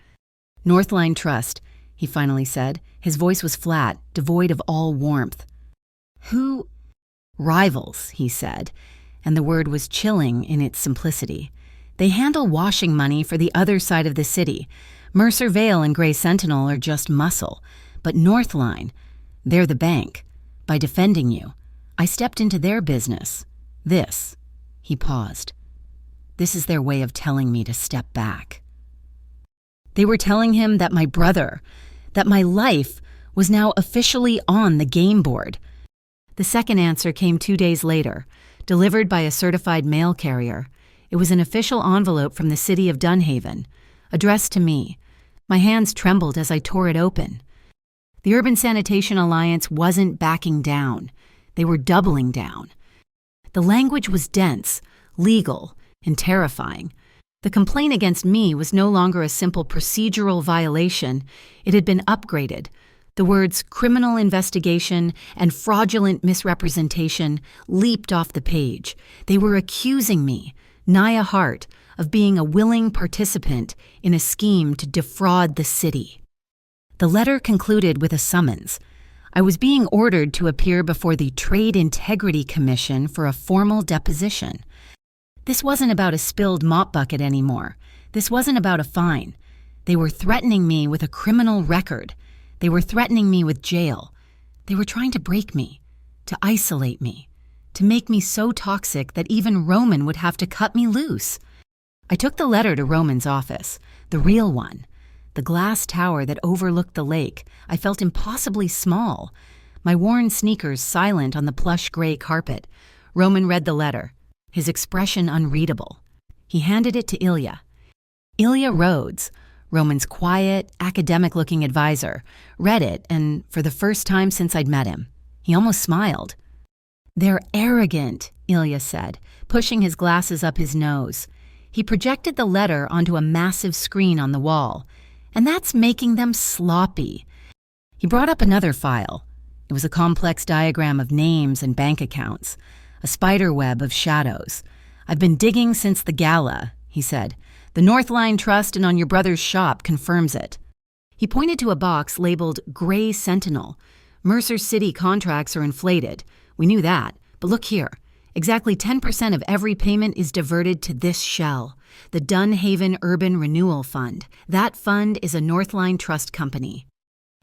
A: "Northline Trust," he finally said. His voice was flat, devoid of all warmth. "Who?" "Rivals," he said, and the word was chilling in its simplicity. "They handle washing money for the other side of the city. Mercer Vale and Gray Sentinel are just muscle. But Northline, they're the bank. By defending you, I stepped into their business. He paused. "This is their way of telling me to step back." They were telling him that my brother, that my life was now officially on the game board. The second answer came 2 days later, delivered by a certified mail carrier. It was an official envelope from the city of Dunhaven, addressed to me. My hands trembled as I tore it open. The Urban Sanitation Alliance wasn't backing down. They were doubling down. The language was dense, legal, and terrifying. The complaint against me was no longer a simple procedural violation. It had been upgraded. The words criminal investigation and fraudulent misrepresentation leaped off the page. They were accusing me, Nia Hart, of being a willing participant in a scheme to defraud the city. The letter concluded with a summons. I was being ordered to appear before the Trade Integrity Commission for a formal deposition. This wasn't about a spilled mop bucket anymore. This wasn't about a fine. They were threatening me with a criminal record. They were threatening me with jail. They were trying to break me, to isolate me, to make me so toxic that even Roman would have to cut me loose. I took the letter to Roman's office, the real one. The glass tower that overlooked the lake. I felt impossibly small. My worn sneakers silent on the plush gray carpet. Roman read the letter, his expression unreadable. He handed it to Ilya. Ilya Rhodes, Roman's quiet, academic-looking advisor, read it, and for the first time since I'd met him, he almost smiled. "They're arrogant," Ilya said, pushing his glasses up his nose. He projected the letter onto a massive screen on the wall. "And that's making them sloppy." He brought up another file. It was a complex diagram of names and bank accounts, a spider web of shadows. "I've been digging since the gala," he said. "The Northline Trust and on your brother's shop confirms it." He pointed to a box labeled Gray Sentinel. "Mercer City contracts are inflated. We knew that. But look here. Exactly 10% of every payment is diverted to this shell, the Dunhaven Urban Renewal Fund. That fund is a Northline Trust company."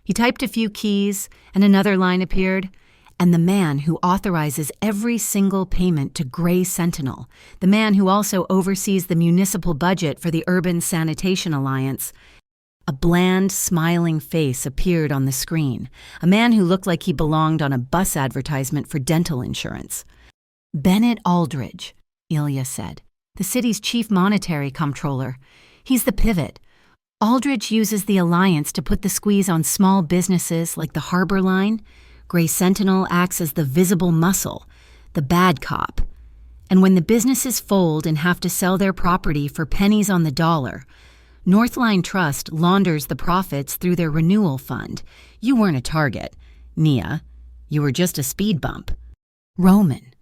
A: He typed a few keys, and another line appeared. "And the man who authorizes every single payment to Gray Sentinel, the man who also oversees the municipal budget for the Urban Sanitation Alliance." A bland, smiling face appeared on the screen, a man who looked like he belonged on a bus advertisement for dental insurance. "Bennett Aldridge," Ilya said, "the city's chief monetary comptroller. He's the pivot. Aldridge uses the alliance to put the squeeze on small businesses like the Harbor Line. Gray Sentinel acts as the visible muscle, the bad cop. And when the businesses fold and have to sell their property for pennies on the dollar, Northline Trust launders the profits through their renewal fund. You weren't a target, Nia. You were just a speed bump." Roman,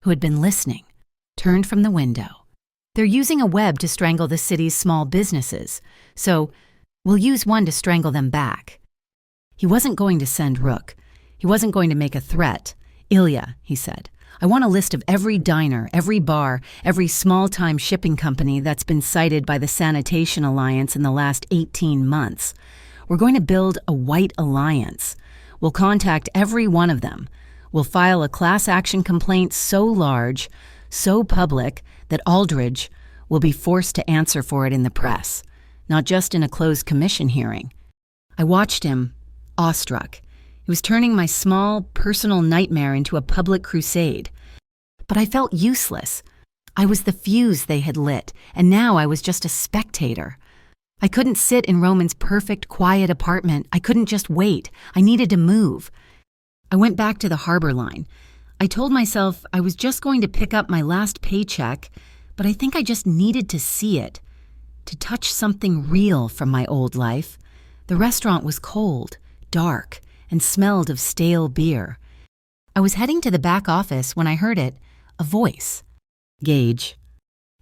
A: who had been listening, turned from the window. They're using a web to strangle the city's small businesses, so we'll use one to strangle them back. He wasn't going to send Rook. He wasn't going to make a threat. Ilya, he said, I want a list of every diner, every bar, every small-time shipping company that's been cited by the Sanitation Alliance in the last 18 months. We're going to build a white alliance. We'll contact every one of them. We'll file a class action complaint so large, so public, that Aldridge will be forced to answer for it in the press, not just in a closed commission hearing. I watched him, awestruck. He was turning my small, personal nightmare into a public crusade. But I felt useless. I was the fuse they had lit, and now I was just a spectator. I couldn't sit in Roman's perfect, quiet apartment. I couldn't just wait. I needed to move. I went back to the harbor line. I told myself I was just going to pick up my last paycheck, but I think I just needed to see it, to touch something real from my old life. The restaurant was cold, dark, and smelled of stale beer. I was heading to the back office when I heard it, a voice. Gage.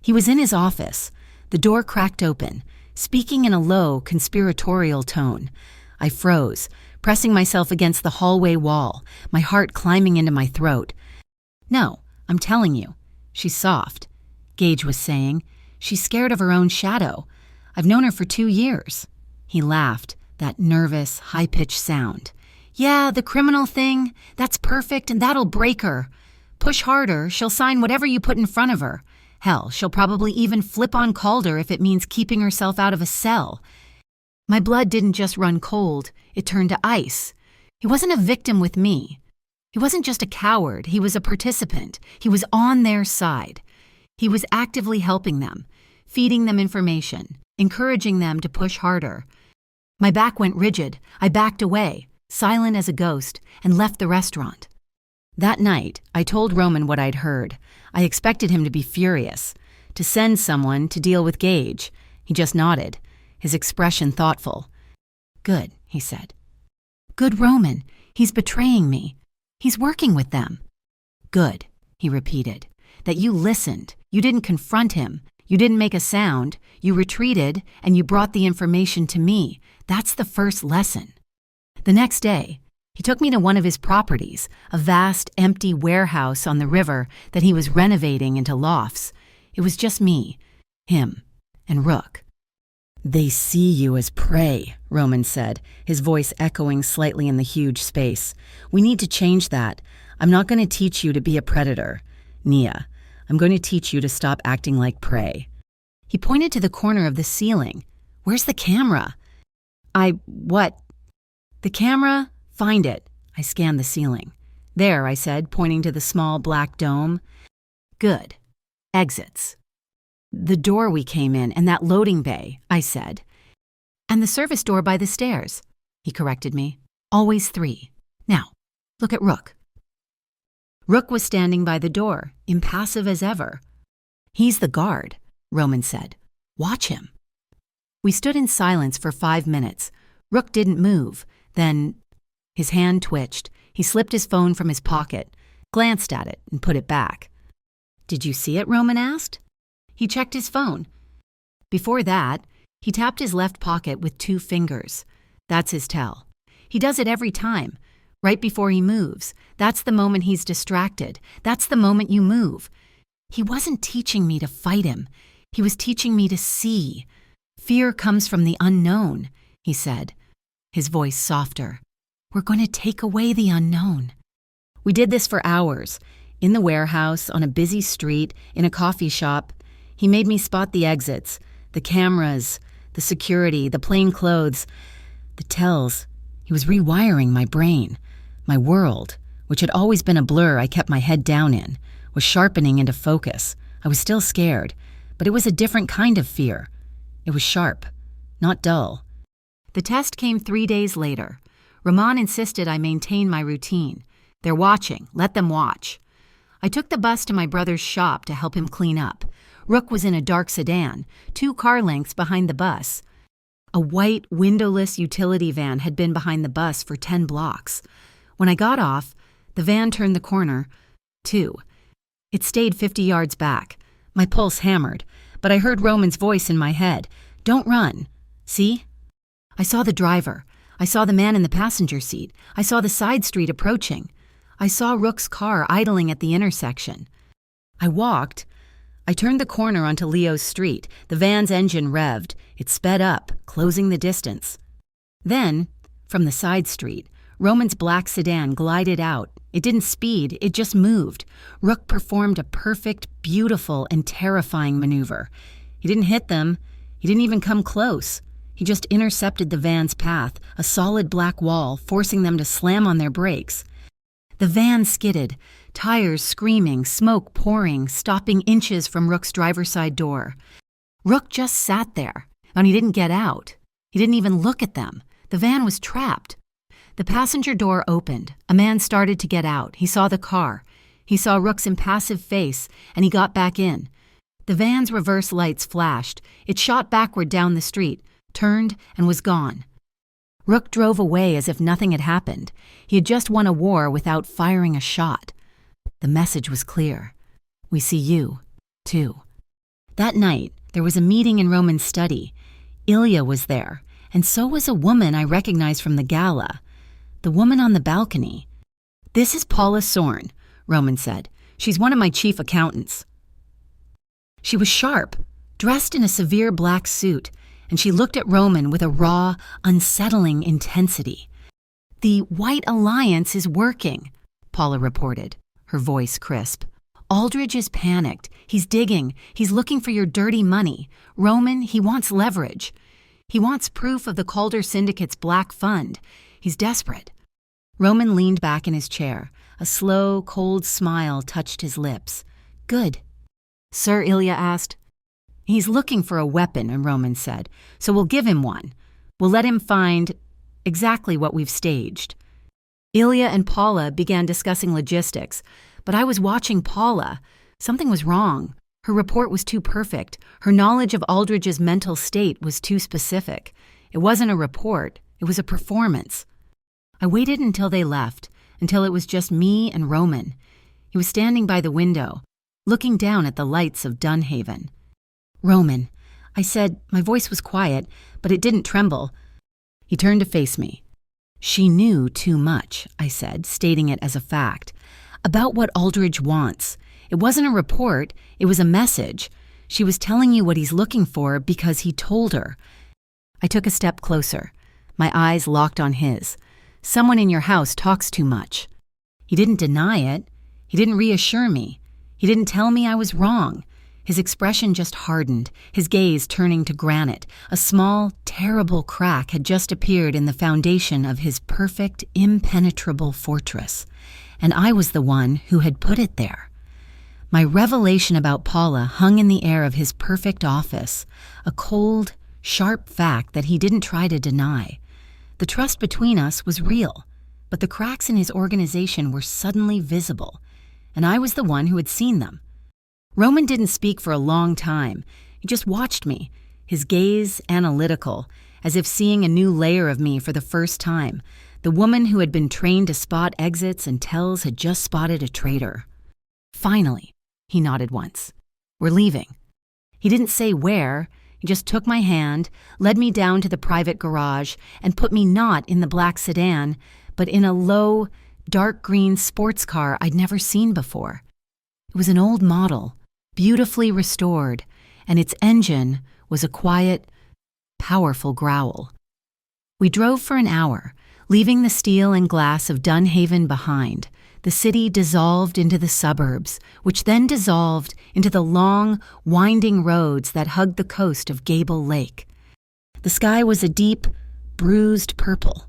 A: He was in his office. The door cracked open, speaking in a low, conspiratorial tone. I froze, pressing myself against the hallway wall, my heart climbing into my throat. No, I'm telling you. She's soft, Gage was saying. She's scared of her own shadow. I've known her for 2 years. He laughed, that nervous, high-pitched sound. Yeah, the criminal thing, that's perfect and that'll break her. Push harder, she'll sign whatever you put in front of her. Hell, she'll probably even flip on Calder if it means keeping herself out of a cell. My blood didn't just run cold, it turned to ice. He wasn't a victim with me. He wasn't just a coward, he was a participant. He was on their side. He was actively helping them, feeding them information, encouraging them to push harder. My back went rigid. I backed away, silent as a ghost, and left the restaurant. That night, I told Roman what I'd heard. I expected him to be furious, to send someone to deal with Gage. He just nodded, his expression thoughtful. Good, he said. Good Roman. He's betraying me. He's working with them. Good, he repeated. That you listened. You didn't confront him. You didn't make a sound. You retreated, and you brought the information to me. That's the first lesson. The next day, he took me to one of his properties, a vast, empty warehouse on the river that he was renovating into lofts. It was just me, him, and Rook. They see you as prey, Roman said, his voice echoing slightly in the huge space. We need to change that. I'm not going to teach you to be a predator. Nia, I'm going to teach you to stop acting like prey. He pointed to the corner of the ceiling. Where's the camera? What? The camera? Find it. I scanned the ceiling. There, I said, pointing to the small black dome. Good. Exits. The door we came in and that loading bay, I said. And the service door by the stairs, he corrected me. Always 3. Now, look at Rook. Rook was standing by the door, impassive as ever. He's the guard, Roman said. Watch him. We stood in silence for 5 minutes. Rook didn't move. Then his hand twitched. He slipped his phone from his pocket, glanced at it, and put it back. Did you see it? Roman asked. He checked his phone. Before that, he tapped his left pocket with 2 fingers. That's his tell. He does it every time, right before he moves. That's the moment he's distracted. That's the moment you move. He wasn't teaching me to fight him. He was teaching me to see. Fear comes from the unknown, he said, his voice softer. We're going to take away the unknown. We did this for hours, in the warehouse, on a busy street, in a coffee shop. He made me spot the exits, the cameras, the security, the plain clothes, the tells. He was rewiring my brain. My world, which had always been a blur I kept my head down in, was sharpening into focus. I was still scared, but it was a different kind of fear. It was sharp, not dull. The test came 3 days later. Rahman insisted I maintain my routine. They're watching. Let them watch. I took the bus to my brother's shop to help him clean up. Rook was in a dark sedan, 2 car lengths behind the bus. A white, windowless utility van had been behind the bus for 10 blocks. When I got off, the van turned the corner, too. It stayed 50 yards back. My pulse hammered, but I heard Roman's voice in my head. Don't run. See? I saw the driver. I saw the man in the passenger seat. I saw the side street approaching. I saw Rook's car idling at the intersection. I walked. I turned the corner onto Leo's street. The van's engine revved. It sped up, closing the distance. Then, from the side street, Roman's black sedan glided out. It didn't speed, it just moved. Rook performed a perfect, beautiful, and terrifying maneuver. He didn't hit them. He didn't even come close. He just intercepted the van's path, a solid black wall, forcing them to slam on their brakes. The van skidded, tires screaming, smoke pouring, stopping inches from Rook's driver's side door. Rook just sat there, and he didn't get out. He didn't even look at them. The van was trapped. The passenger door opened. A man started to get out. He saw the car. He saw Rook's impassive face, and he got back in. The van's reverse lights flashed. It shot backward down the street, turned, and was gone. Rook drove away as if nothing had happened. He had just won a war without firing a shot. The message was clear. We see you, too. That night, there was a meeting in Roman's study. Ilya was there, and so was a woman I recognized from the gala. The woman on the balcony. This is Paula Sorn, Roman said. She's one of my chief accountants. She was sharp, dressed in a severe black suit, and she looked at Roman with a raw, unsettling intensity. The White Alliance is working, Paula reported, her voice crisp. Aldridge is panicked. He's digging. He's looking for your dirty money. Roman, he wants leverage. He wants proof of the Calder Syndicate's black fund. He's desperate. Roman leaned back in his chair. A slow, cold smile touched his lips. Good. Sir, Ilya asked. He's looking for a weapon, Roman said, so we'll give him one. We'll let him find exactly what we've staged. Ilya and Paula began discussing logistics, but I was watching Paula. Something was wrong. Her report was too perfect. Her knowledge of Aldridge's mental state was too specific. It wasn't a report. It was a performance. I waited until they left, until it was just me and Roman. He was standing by the window, looking down at the lights of Dunhaven. Roman, I said. My voice was quiet, but it didn't tremble. He turned to face me. She knew too much, I said, stating it as a fact, about what Aldridge wants. It wasn't a report, it was a message. She was telling you what he's looking for because he told her. I took a step closer. My eyes locked on his. Someone in your house talks too much. He didn't deny it. He didn't reassure me. He didn't tell me I was wrong. His expression just hardened, his gaze turning to granite. A small, terrible crack had just appeared in the foundation of his perfect, impenetrable fortress, and I was the one who had put it there. My revelation about Paula hung in the air of his perfect office, a cold, sharp fact that he didn't try to deny. The trust between us was real, but the cracks in his organization were suddenly visible, and I was the one who had seen them. Roman didn't speak for a long time. He just watched me, his gaze analytical, as if seeing a new layer of me for the first time. The woman who had been trained to spot exits and tells had just spotted a traitor. Finally, he nodded once. We're leaving. He didn't say where. He just took my hand, led me down to the private garage, and put me not in the black sedan, but in a low, dark green sports car I'd never seen before. It was an old model, beautifully restored, and its engine was a quiet, powerful growl. We drove for an hour, leaving the steel and glass of Dunhaven behind. The city dissolved into the suburbs, which then dissolved into the long, winding roads that hugged the coast of Gable Lake. The sky was a deep, bruised purple,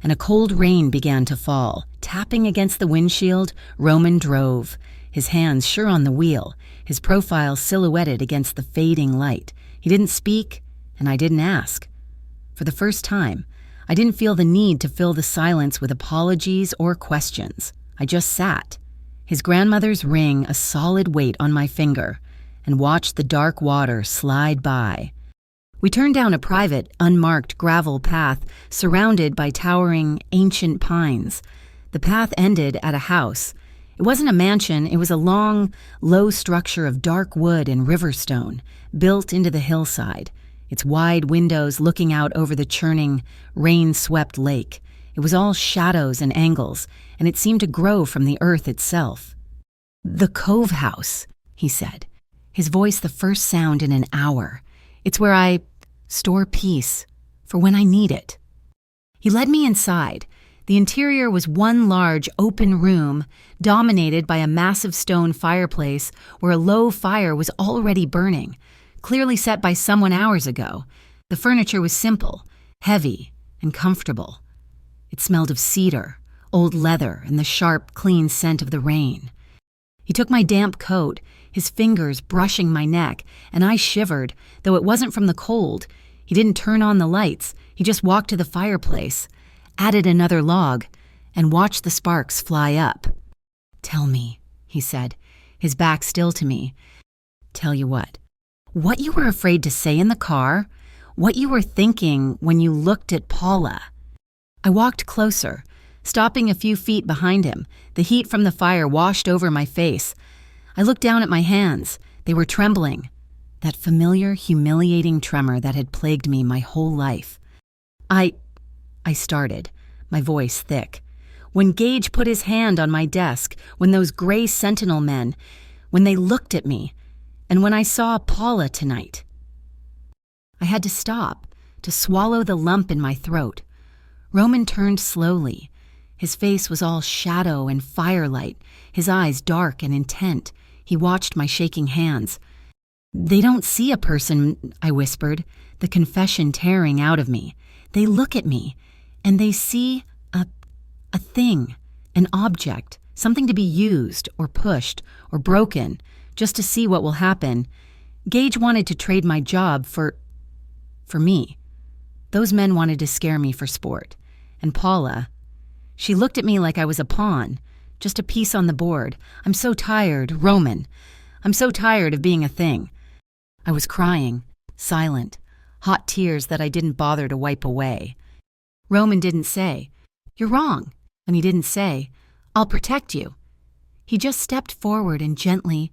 A: and a cold rain began to fall. Tapping against the windshield, Roman drove, his hands sure on the wheel, his profile silhouetted against the fading light. He didn't speak, and I didn't ask. For the first time, I didn't feel the need to fill the silence with apologies or questions. I just sat, his grandmother's ring a solid weight on my finger, and watched the dark water slide by. We turned down a private, unmarked gravel path surrounded by towering, ancient pines. The path ended at a house, It wasn't a mansion, it was a long, low structure of dark wood and river stone, built into the hillside, its wide windows looking out over the churning, rain-swept lake. It was all shadows and angles, and it seemed to grow from the earth itself. "The Cove House," he said, his voice the first sound in an hour. "It's where I store peace, for when I need it." He led me inside. The interior was one large, open room, dominated by a massive stone fireplace where a low fire was already burning, clearly set by someone hours ago. The furniture was simple, heavy, and comfortable. It smelled of cedar, old leather, and the sharp, clean scent of the rain. He took my damp coat, his fingers brushing my neck, and I shivered, though it wasn't from the cold. He didn't turn on the lights. He just walked to the fireplace, added another log, and watched the sparks fly up. "Tell me," he said, his back still to me. "Tell you what you were afraid to say in the car, what you were thinking when you looked at Paula." I walked closer, stopping a few feet behind him. The heat from the fire washed over my face. I looked down at my hands. They were trembling, that familiar, humiliating tremor that had plagued me my whole life. I started, my voice thick. When Gage put his hand on my desk, when those gray sentinel men, when they looked at me, and when I saw Paula tonight. I had to stop, to swallow the lump in my throat. Roman turned slowly. His face was all shadow and firelight, his eyes dark and intent. He watched my shaking hands. "They don't see a person," I whispered, the confession tearing out of me. "They look at me, and they see a thing, an object, something to be used or pushed or broken, just to see what will happen. Gage wanted to trade my job for me. Those men wanted to scare me for sport. And Paula, she looked at me like I was a pawn, just a piece on the board. I'm so tired, Roman. I'm so tired of being a thing." I was crying, silent, hot tears that I didn't bother to wipe away. Roman didn't say, "You're wrong," and he didn't say, "I'll protect you." He just stepped forward and gently,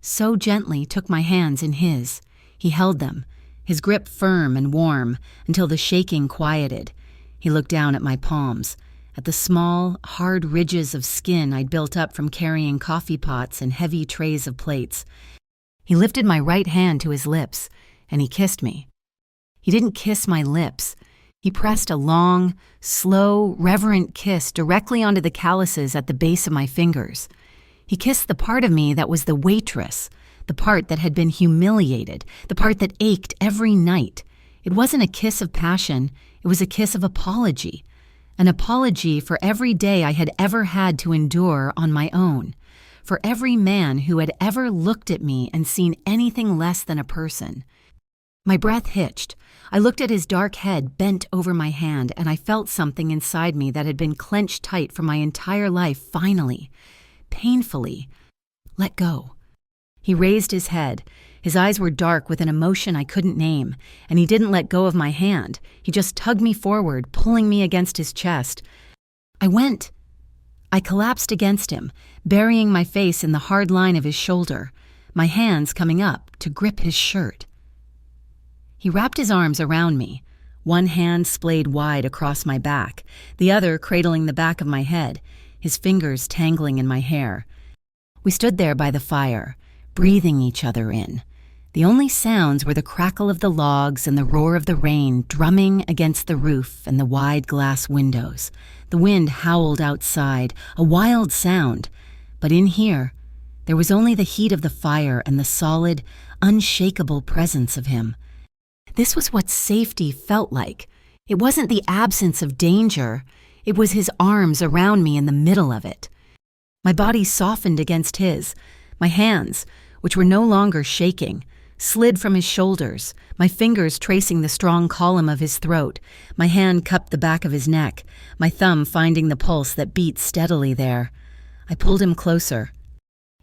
A: so gently, took my hands in his. He held them, his grip firm and warm, until the shaking quieted. He looked down at my palms, at the small, hard ridges of skin I'd built up from carrying coffee pots and heavy trays of plates. He lifted my right hand to his lips, and he kissed me. He didn't kiss my lips. He pressed a long, slow, reverent kiss directly onto the calluses at the base of my fingers. He kissed the part of me that was the waitress, the part that had been humiliated, the part that ached every night. It wasn't a kiss of passion, it was a kiss of apology. An apology for every day I had ever had to endure on my own, for every man who had ever looked at me and seen anything less than a person. My breath hitched. I looked at his dark head bent over my hand, and I felt something inside me that had been clenched tight for my entire life finally, painfully, let go. He raised his head. His eyes were dark with an emotion I couldn't name, and he didn't let go of my hand. He just tugged me forward, pulling me against his chest. I collapsed against him, burying my face in the hard line of his shoulder, my hands coming up to grip his shirt. He wrapped his arms around me, one hand splayed wide across my back, the other cradling the back of my head, his fingers tangling in my hair. We stood there by the fire, breathing each other in. The only sounds were the crackle of the logs and the roar of the rain drumming against the roof and the wide glass windows. The wind howled outside, a wild sound, but in here, there was only the heat of the fire and the solid, unshakable presence of him. This was what safety felt like. It wasn't the absence of danger. It was his arms around me in the middle of it. My body softened against his. My hands, which were no longer shaking, slid from his shoulders, my fingers tracing the strong column of his throat. My hand cupped the back of his neck, my thumb finding the pulse that beat steadily there. I pulled him closer.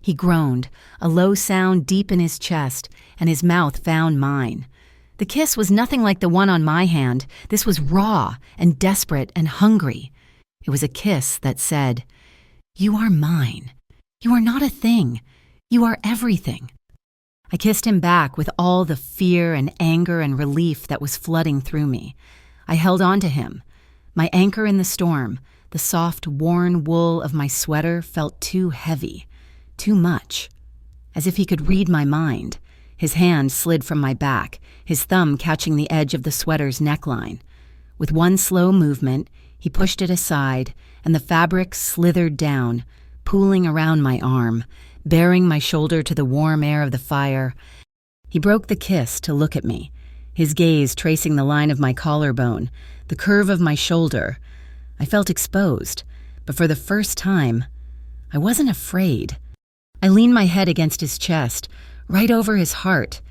A: He groaned, a low sound deep in his chest, and his mouth found mine. The kiss was nothing like the one on my hand. This was raw and desperate and hungry. It was a kiss that said, "You are mine. You are not a thing. You are everything." I kissed him back with all the fear and anger and relief that was flooding through me. I held on to him. My anchor in the storm, the soft, worn wool of my sweater felt too heavy, too much. As if he could read my mind. His hand slid from my back, his thumb catching the edge of the sweater's neckline. With one slow movement, he pushed it aside, and the fabric slithered down, pooling around my arm, bearing my shoulder to the warm air of the fire. He broke the kiss to look at me, his gaze tracing the line of my collarbone, the curve of my shoulder. I felt exposed, but for the first time, I wasn't afraid. I leaned my head against his chest, right over his heart,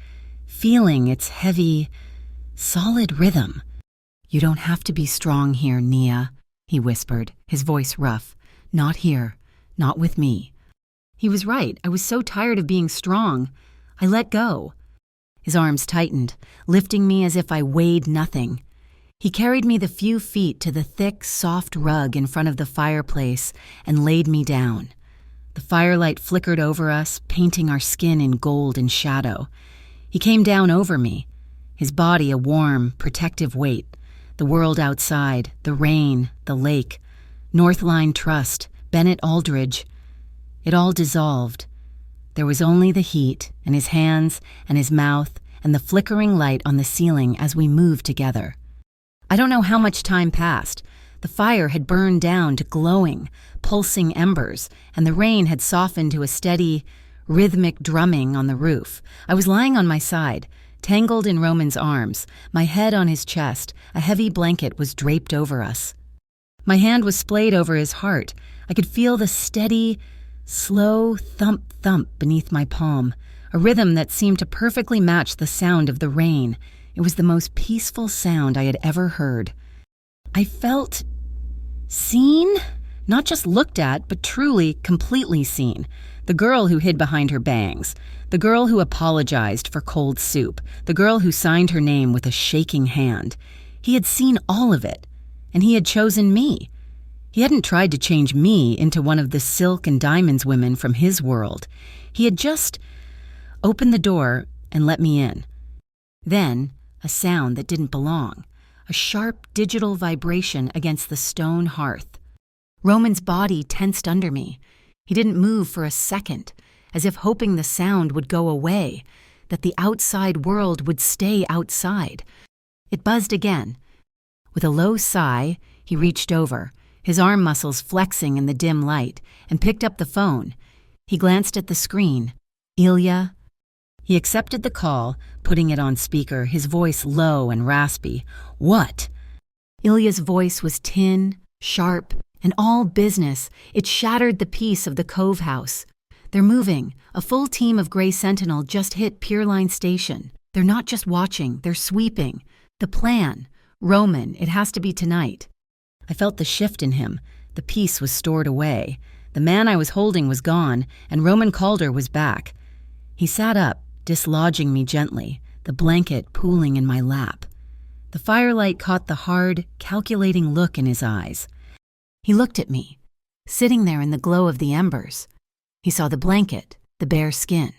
A: feeling its heavy, solid rhythm. "You don't have to be strong here, Nia," he whispered, his voice rough. "Not here, not with me." He was right. I was so tired of being strong. I let go. His arms tightened, lifting me as if I weighed nothing. He carried me the few feet to the thick, soft rug in front of the fireplace and laid me down. The firelight flickered over us, painting our skin in gold and shadow. He came down over me, his body a warm, protective weight. The world outside, the rain, the lake, Northline Trust, Bennett Aldridge. It all dissolved. There was only the heat, and his hands, and his mouth, and the flickering light on the ceiling as we moved together. I don't know how much time passed. The fire had burned down to glowing, pulsing embers, and the rain had softened to a steady, rhythmic drumming on the roof. I was lying on my side, tangled in Roman's arms, my head on his chest. A heavy blanket was draped over us. My hand was splayed over his heart. I could feel the steady, slow thump-thump beneath my palm, a rhythm that seemed to perfectly match the sound of the rain. It was the most peaceful sound I had ever heard. I felt seen? Not just looked at, but truly, completely seen. The girl who hid behind her bangs. The girl who apologized for cold soup. The girl who signed her name with a shaking hand. He had seen all of it, and he had chosen me. He hadn't tried to change me into one of the silk and diamonds women from his world. He had just opened the door and let me in. Then, a sound that didn't belong. A sharp digital vibration against the stone hearth. Roman's body tensed under me. He didn't move for a second, as if hoping the sound would go away, that the outside world would stay outside. It buzzed again. With a low sigh, he reached over, his arm muscles flexing in the dim light, and picked up the phone. He glanced at the screen. "Ilya?" He accepted the call, putting it on speaker, his voice low and raspy. "What?" Ilya's voice was tin, sharp, and all business. It shattered the peace of the Cove House. "They're moving. A full team of Gray Sentinel just hit Pier Line Station. They're not just watching, they're sweeping. The plan. Roman, it has to be tonight." I felt the shift in him. The peace was stored away. The man I was holding was gone, and Roman Calder was back. He sat up, dislodging me gently, the blanket pooling in my lap. The firelight caught the hard, calculating look in his eyes. He looked at me, sitting there in the glow of the embers. He saw the blanket, the bare skin,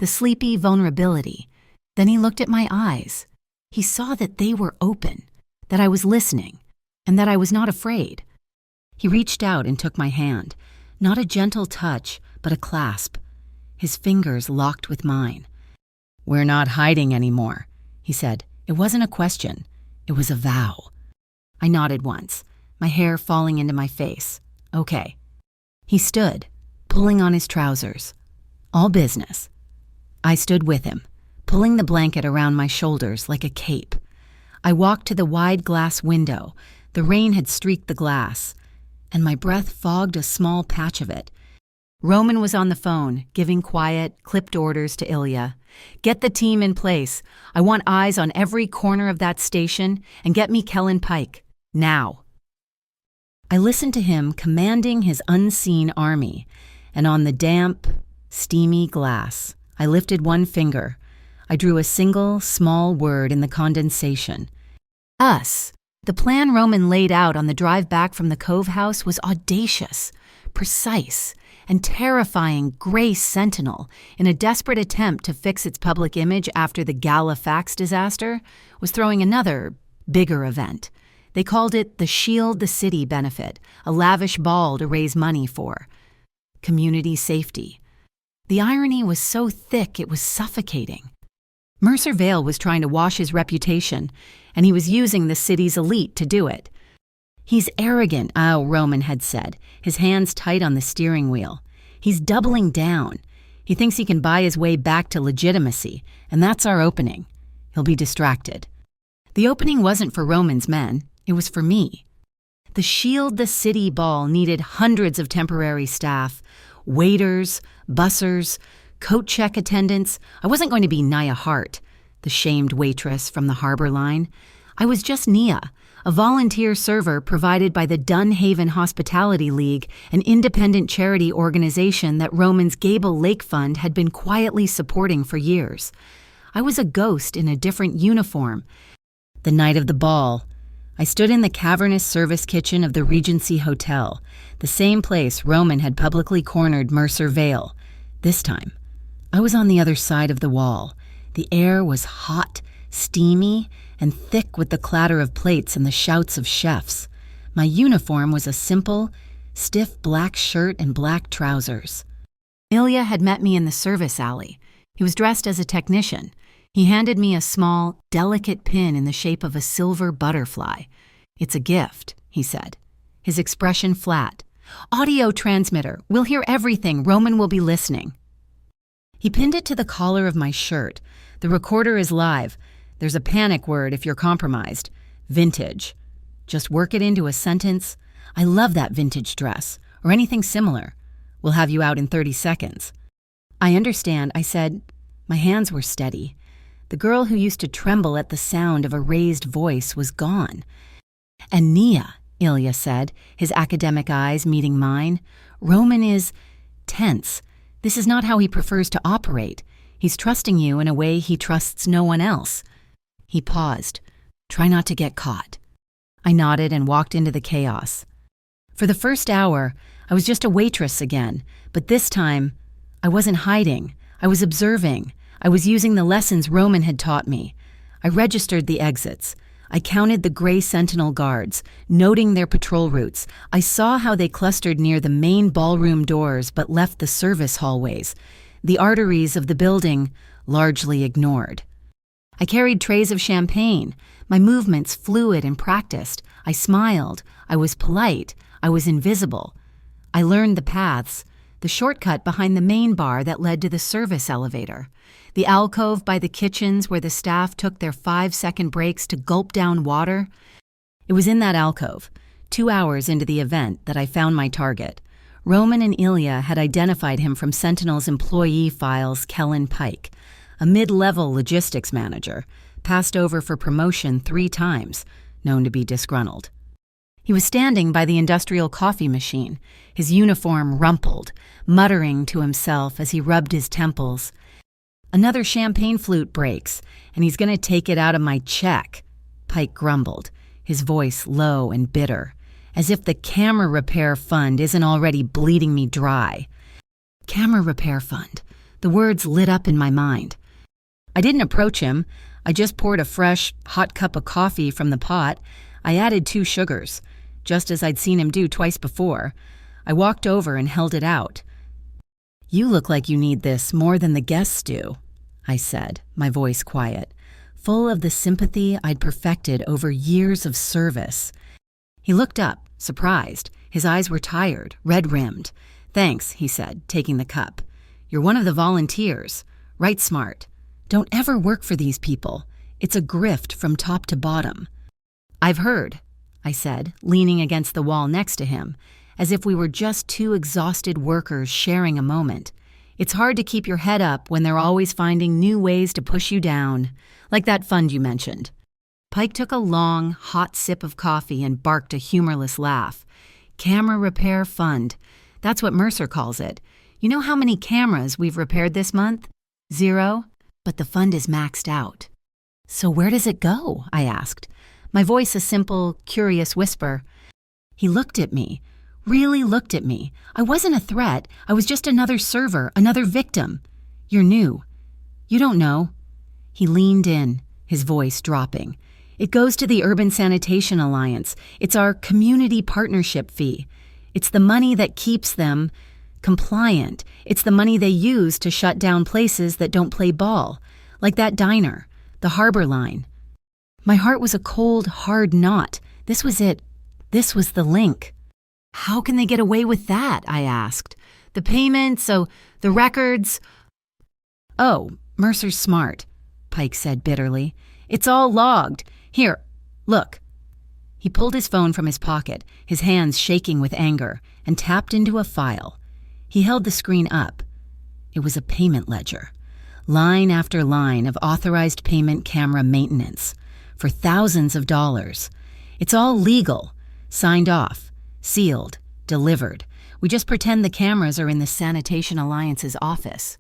A: the sleepy vulnerability. Then he looked at my eyes. He saw that they were open, that I was listening, and that I was not afraid. He reached out and took my hand, not a gentle touch, but a clasp. His fingers locked with mine. "We're not hiding anymore," he said. It wasn't a question. It was a vow. I nodded once, my hair falling into my face. "Okay." He stood, pulling on his trousers. All business. I stood with him, pulling the blanket around my shoulders like a cape. I walked to the wide glass window. The rain had streaked the glass, and my breath fogged a small patch of it. Roman was on the phone, giving quiet, clipped orders to Ilya. "Get the team in place. I want eyes on every corner of that station, and get me Kellen Pike. Now." I listened to him commanding his unseen army, and on the damp, steamy glass, I lifted one finger. I drew a single, small word in the condensation. Us. The plan Roman laid out on the drive back from the Cove House was audacious, precise, and terrifying gray sentinel, in a desperate attempt to fix its public image after the Gala fax disaster, was throwing another, bigger event. They called it the Shield the City benefit, a lavish ball to raise money for community safety. The irony was so thick it was suffocating. Mercer Vale was trying to wash his reputation, and he was using the city's elite to do it. "He's arrogant," Roman had said, his hands tight on the steering wheel. "He's doubling down. He thinks he can buy his way back to legitimacy, and that's our opening. He'll be distracted." The opening wasn't for Roman's men, it was for me. The Shield the City ball needed hundreds of temporary staff, waiters, bussers, coat check attendants. I wasn't going to be Nia Hart, the shamed waitress from the Harbor Line. I was just Nia, a volunteer server provided by the Dunhaven Hospitality League, an independent charity organization that Roman's Gable Lake Fund had been quietly supporting for years. I was a ghost in a different uniform. The night of the ball, I stood in the cavernous service kitchen of the Regency Hotel, the same place Roman had publicly cornered Mercer Vale. This time, I was on the other side of the wall. The air was hot, steamy, and thick with the clatter of plates and the shouts of chefs. My uniform was a simple, stiff black shirt and black trousers. Ilya had met me in the service alley. He was dressed as a technician. He handed me a small, delicate pin in the shape of a silver butterfly. "It's a gift," he said, his expression flat. "Audio transmitter. We'll hear everything. Roman will be listening." He pinned it to the collar of my shirt. "The recorder is live. There's a panic word if you're compromised. Vintage. Just work it into a sentence. I love that vintage dress, or anything similar. We'll have you out in 30 seconds. "I understand," I said. My hands were steady. The girl who used to tremble at the sound of a raised voice was gone. "And Nia," Ilya said, his academic eyes meeting mine, "Roman is tense. This is not how he prefers to operate. He's trusting you in a way he trusts no one else." He paused. "Try not to get caught." I nodded and walked into the chaos. For the first hour, I was just a waitress again, but this time, I wasn't hiding. I was observing. I was using the lessons Roman had taught me. I registered the exits. I counted the gray sentinel guards, noting their patrol routes. I saw how they clustered near the main ballroom doors but left the service hallways, the arteries of the building largely ignored. I carried trays of champagne, my movements fluid and practiced. I smiled. I was polite. I was invisible. I learned the paths, the shortcut behind the main bar that led to the service elevator, the alcove by the kitchens where the staff took their 5-second breaks to gulp down water. It was in that alcove, 2 hours into the event, that I found my target. Roman and Ilya had identified him from Sentinel's employee files, Kellen Pike, a mid-level logistics manager, passed over for promotion 3 times, known to be disgruntled. He was standing by the industrial coffee machine, his uniform rumpled, muttering to himself as he rubbed his temples. "Another champagne flute breaks, and he's going to take it out of my check," Pike grumbled, his voice low and bitter, as if the camera repair fund isn't already bleeding me dry. Camera repair fund. The words lit up in my mind. I didn't approach him. I just poured a fresh, hot cup of coffee from the pot. I added 2 sugars, just as I'd seen him do twice before. I walked over and held it out. "You look like you need this more than the guests do," I said, my voice quiet, full of the sympathy I'd perfected over years of service. He looked up, surprised. His eyes were tired, red-rimmed. "Thanks," he said, taking the cup. "You're one of the volunteers. Right smart. Don't ever work for these people. It's a grift from top to bottom." "I've heard," I said, leaning against the wall next to him, as if we were just 2 exhausted workers sharing a moment. "It's hard to keep your head up when they're always finding new ways to push you down, like that fund you mentioned." Pike took a long, hot sip of coffee and barked a humorless laugh. "Camera repair fund. That's what Mercer calls it. You know how many cameras we've repaired this month? 0. But the fund is maxed out." "So where does it go?" I asked, my voice a simple, curious whisper. He looked at me, really looked at me. I wasn't a threat. I was just another server, another victim. You're new. You don't know. He leaned in, his voice dropping. It goes to the Urban Sanitation Alliance. It's our community partnership fee. It's the money that keeps them compliant. It's the money they use to shut down places that don't play ball, like that diner, the Harbor Line. My heart was a cold, hard knot. This was it. This was the link. How can they get away with that? I asked. The payments, the records. Oh, Mercer's smart, Pike said bitterly. It's all logged. Here, look. He pulled his phone from his pocket, his hands shaking with anger, and tapped into a file. He held the screen up. It was a payment ledger. Line after line of authorized payment camera maintenance for thousands of dollars. It's all legal, signed off, sealed, delivered. We just pretend the cameras are in the Sanitation Alliance's office.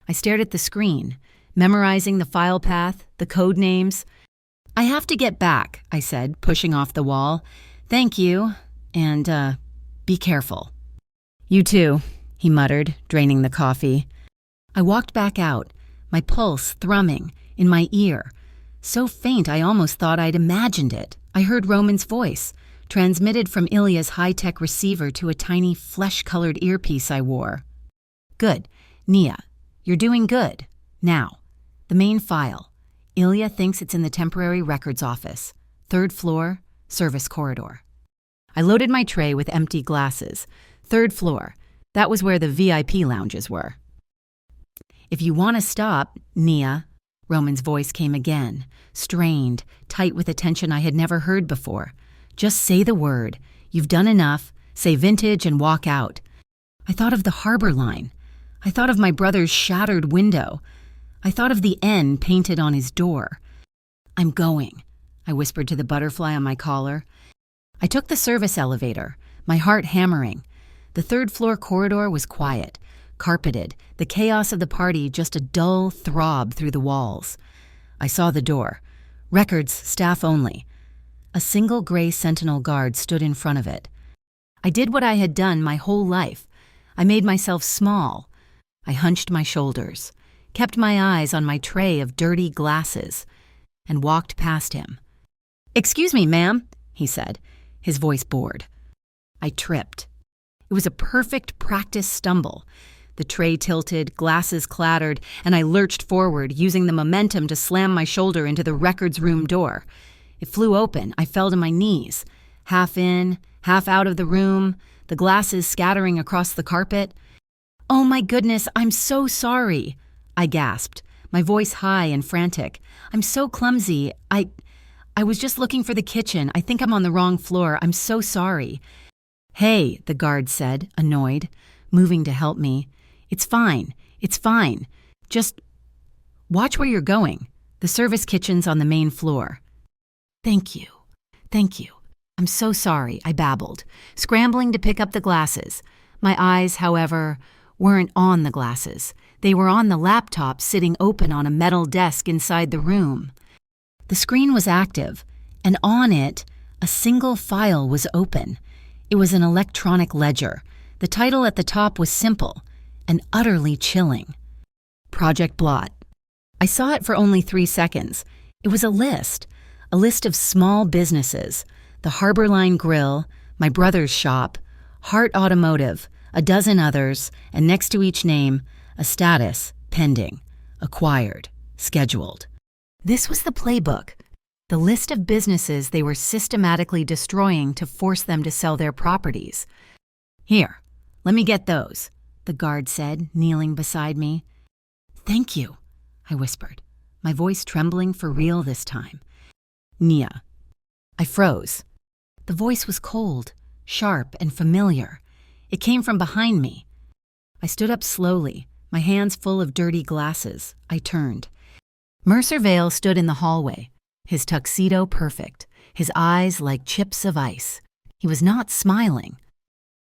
A: I stared at the screen, memorizing the file path, the code names. I have to get back, I said, pushing off the wall. Thank you, and, be careful. You too, he muttered, draining the coffee. I walked back out, my pulse thrumming, in my ear. So faint I almost thought I'd imagined it. I heard Roman's voice, transmitted from Ilya's high-tech receiver to a tiny flesh-colored earpiece I wore. Good. Nia, you're doing good. Now, the main file. Ilya thinks it's in the temporary records office. 3rd floor, service corridor. I loaded my tray with empty glasses. 3rd floor. That was where the VIP lounges were. If you want to stop, Nia, Roman's voice came again, strained, tight with a tension I had never heard before. Just say the word. You've done enough. Say vintage and walk out. I thought of the Harbor Line. I thought of my brother's shattered window. I thought of the N painted on his door. I'm going, I whispered to the butterfly on my collar. I took the service elevator, my heart hammering. The 3rd floor corridor was quiet, carpeted, the chaos of the party just a dull throb through the walls. I saw the door. Records, staff only. A single gray sentinel guard stood in front of it. I did what I had done my whole life. I made myself small. I hunched my shoulders, kept my eyes on my tray of dirty glasses, and walked past him. "Excuse me, ma'am," he said, his voice bored. I tripped. It was a perfect practice stumble. The tray tilted, glasses clattered, and I lurched forward, using the momentum to slam my shoulder into the records room door. It flew open. I fell to my knees, half in, half out of the room, the glasses scattering across the carpet. "Oh my goodness, I'm so sorry," I gasped, my voice high and frantic. "I'm so clumsy. I was just looking for the kitchen. I think I'm on the wrong floor. I'm so sorry." "Hey," the guard said, annoyed, moving to help me. It's fine. Just watch where you're going. The service kitchen's on the main floor." Thank you. I'm so sorry," I babbled, scrambling to pick up the glasses. My eyes, however, weren't on the glasses. They were on the laptop sitting open on a metal desk inside the room. The screen was active, and on it, a single file was open. It was an electronic ledger. The title at the top was simple and utterly chilling. Project Blot. I saw it for only 3 seconds. It was a list of small businesses, the Harbor Line Grill, my brother's shop, Hart Automotive, a dozen others, and next to each name, a status, pending, acquired, scheduled. This was the playbook, the list of businesses they were systematically destroying to force them to sell their properties. "Here, let me get those," the guard said, kneeling beside me. "Thank you," I whispered, my voice trembling for real this time. "Nia." I froze. The voice was cold, sharp, and familiar. It came from behind me. I stood up slowly, my hands full of dirty glasses. I turned. Mercer Vale stood in the hallway, his tuxedo perfect, his eyes like chips of ice. He was not smiling.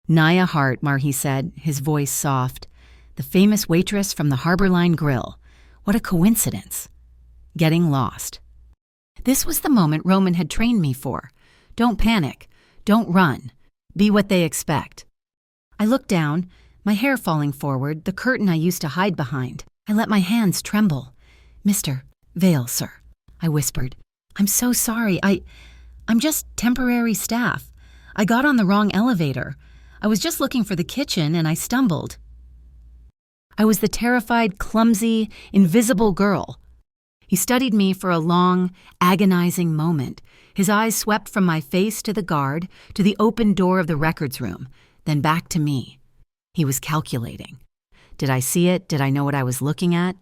A: "Nia Hart," Marhi said, his voice soft. "The famous waitress from the Harbor Line Grill. What a coincidence." Getting lost. This was the moment Roman had trained me for. Don't panic. Don't run. Be what they expect. I looked down, my hair falling forward, the curtain I used to hide behind. I let my hands tremble. Mr. Vale, sir, I whispered. I'm so sorry. I'm just temporary staff. I got on the wrong elevator. I was just looking for the kitchen and I stumbled. I was the terrified, clumsy, invisible girl. He studied me for a long, agonizing moment. His eyes swept from my face to the guard, to the open door of the records room, then back to me. He was calculating. Did I see it? Did I know what I was looking at?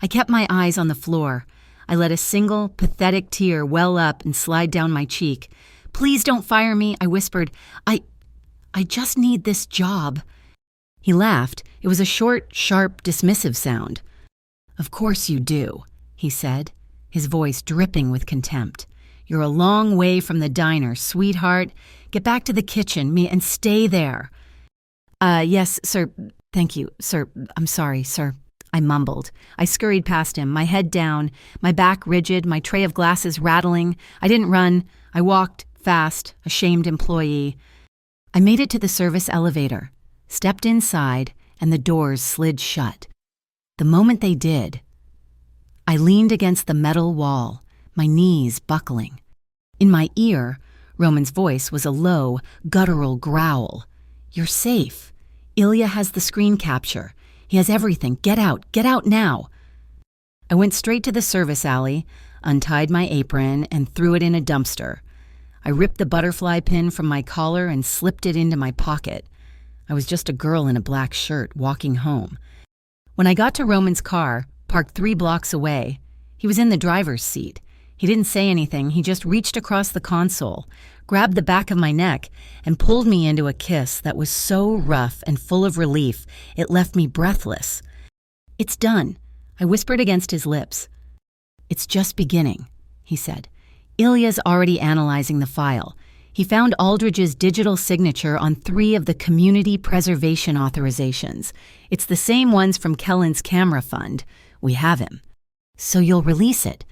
A: I kept my eyes on the floor. I let a single, pathetic tear well up and slide down my cheek. Please don't fire me, I whispered. I just need this job. He laughed. It was a short, sharp, dismissive sound. Of course you do, he said, his voice dripping with contempt. You're a long way from the diner, sweetheart. Get back to the kitchen, and stay there. Yes, sir. Thank you, sir. I'm sorry, sir. I mumbled. I scurried past him, my head down, my back rigid, my tray of glasses rattling. I didn't run. I walked, fast, a shamed employee. I made it to the service elevator, stepped inside, and the doors slid shut. The moment they did, I leaned against the metal wall, my knees buckling. In my ear, Roman's voice was a low, guttural growl. You're safe. Ilya has the screen capture. He has everything. Get out now. I went straight to the service alley, untied my apron, and threw it in a dumpster. I ripped the butterfly pin from my collar and slipped it into my pocket. I was just a girl in a black shirt walking home. When I got to Roman's car, parked 3 blocks away, he was in the driver's seat. He didn't say anything. He just reached across the console, grabbed the back of my neck, and pulled me into a kiss that was so rough and full of relief it left me breathless. It's done, I whispered against his lips. It's just beginning, he said. Ilya's already analyzing the file. He found Aldridge's digital signature on 3 of the community preservation authorizations. It's the same ones from Kellen's camera fund. We have him. So you'll release it?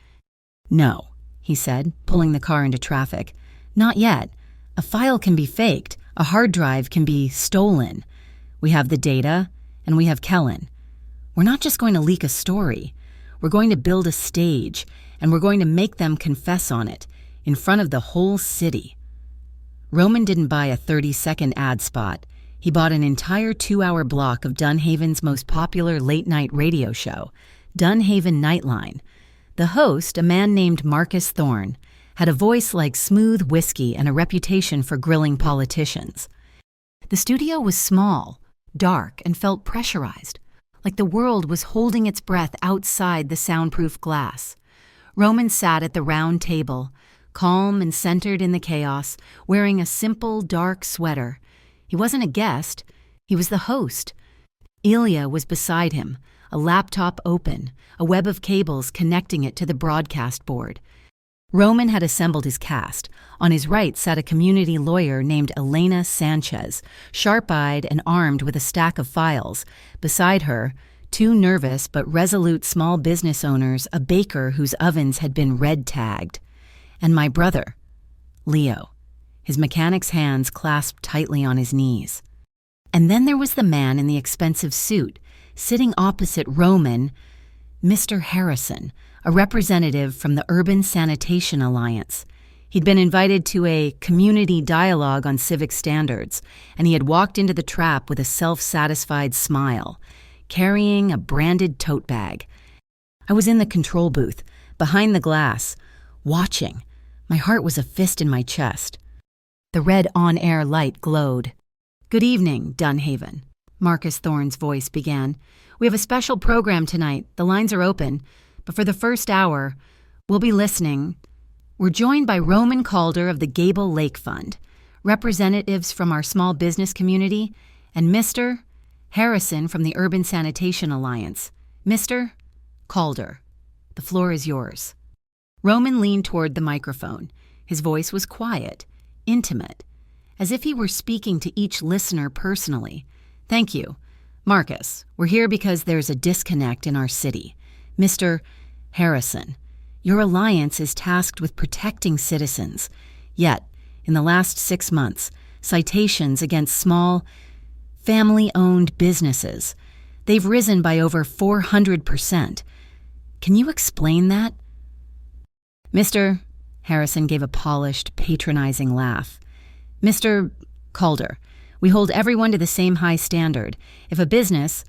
A: No, he said, pulling the car into traffic. Not yet. A file can be faked. A hard drive can be stolen. We have the data, and we have Kellen. We're not just going to leak a story. We're going to build a stage, and we're going to make them confess on it, in front of the whole city. Roman didn't buy a 30-second ad spot. He bought an entire 2-hour block of Dunhaven's most popular late-night radio show, Dunhaven Nightline. The host, a man named Marcus Thorne, had a voice like smooth whiskey and a reputation for grilling politicians. The studio was small, dark, and felt pressurized, like the world was holding its breath outside the soundproof glass. Roman sat at the round table, calm and centered in the chaos, wearing a simple, dark sweater. He wasn't a guest, he was the host. Ilya was beside him, a laptop open, a web of cables connecting it to the broadcast board. Roman had assembled his cast. On his right sat a community lawyer named Elena Sanchez, sharp-eyed and armed with a stack of files. Beside her, 2 nervous but resolute small business owners, a baker whose ovens had been red-tagged. And my brother, Leo, his mechanic's hands clasped tightly on his knees. And then there was the man in the expensive suit, sitting opposite Roman, Mr. Harrison, a representative from the Urban Sanitation Alliance. He'd been invited to a community dialogue on civic standards, and he had walked into the trap with a self-satisfied smile, carrying a branded tote bag. I was in the control booth, behind the glass, watching. My heart was a fist in my chest. The red on-air light glowed. Good evening, Dunhaven, Marcus Thorne's voice began. We have a special program tonight. The lines are open. But for the first hour, we'll be listening. We're joined by Roman Calder of the Gable Lake Fund, representatives from our small business community, and Mr. Harrison from the Urban Sanitation Alliance. Mr. Calder, the floor is yours. Roman leaned toward the microphone. His voice was quiet, intimate, as if he were speaking to each listener personally. Thank you. Marcus, we're here because there's a disconnect in our city. Mr. Harrison, your alliance is tasked with protecting citizens. Yet, in the last 6 months, citations against small, family-owned businesses. They've risen by over 400%. Can you explain that? Mr. Harrison gave a polished, patronizing laugh. Mr. Calder, we hold everyone to the same high standard. If a business,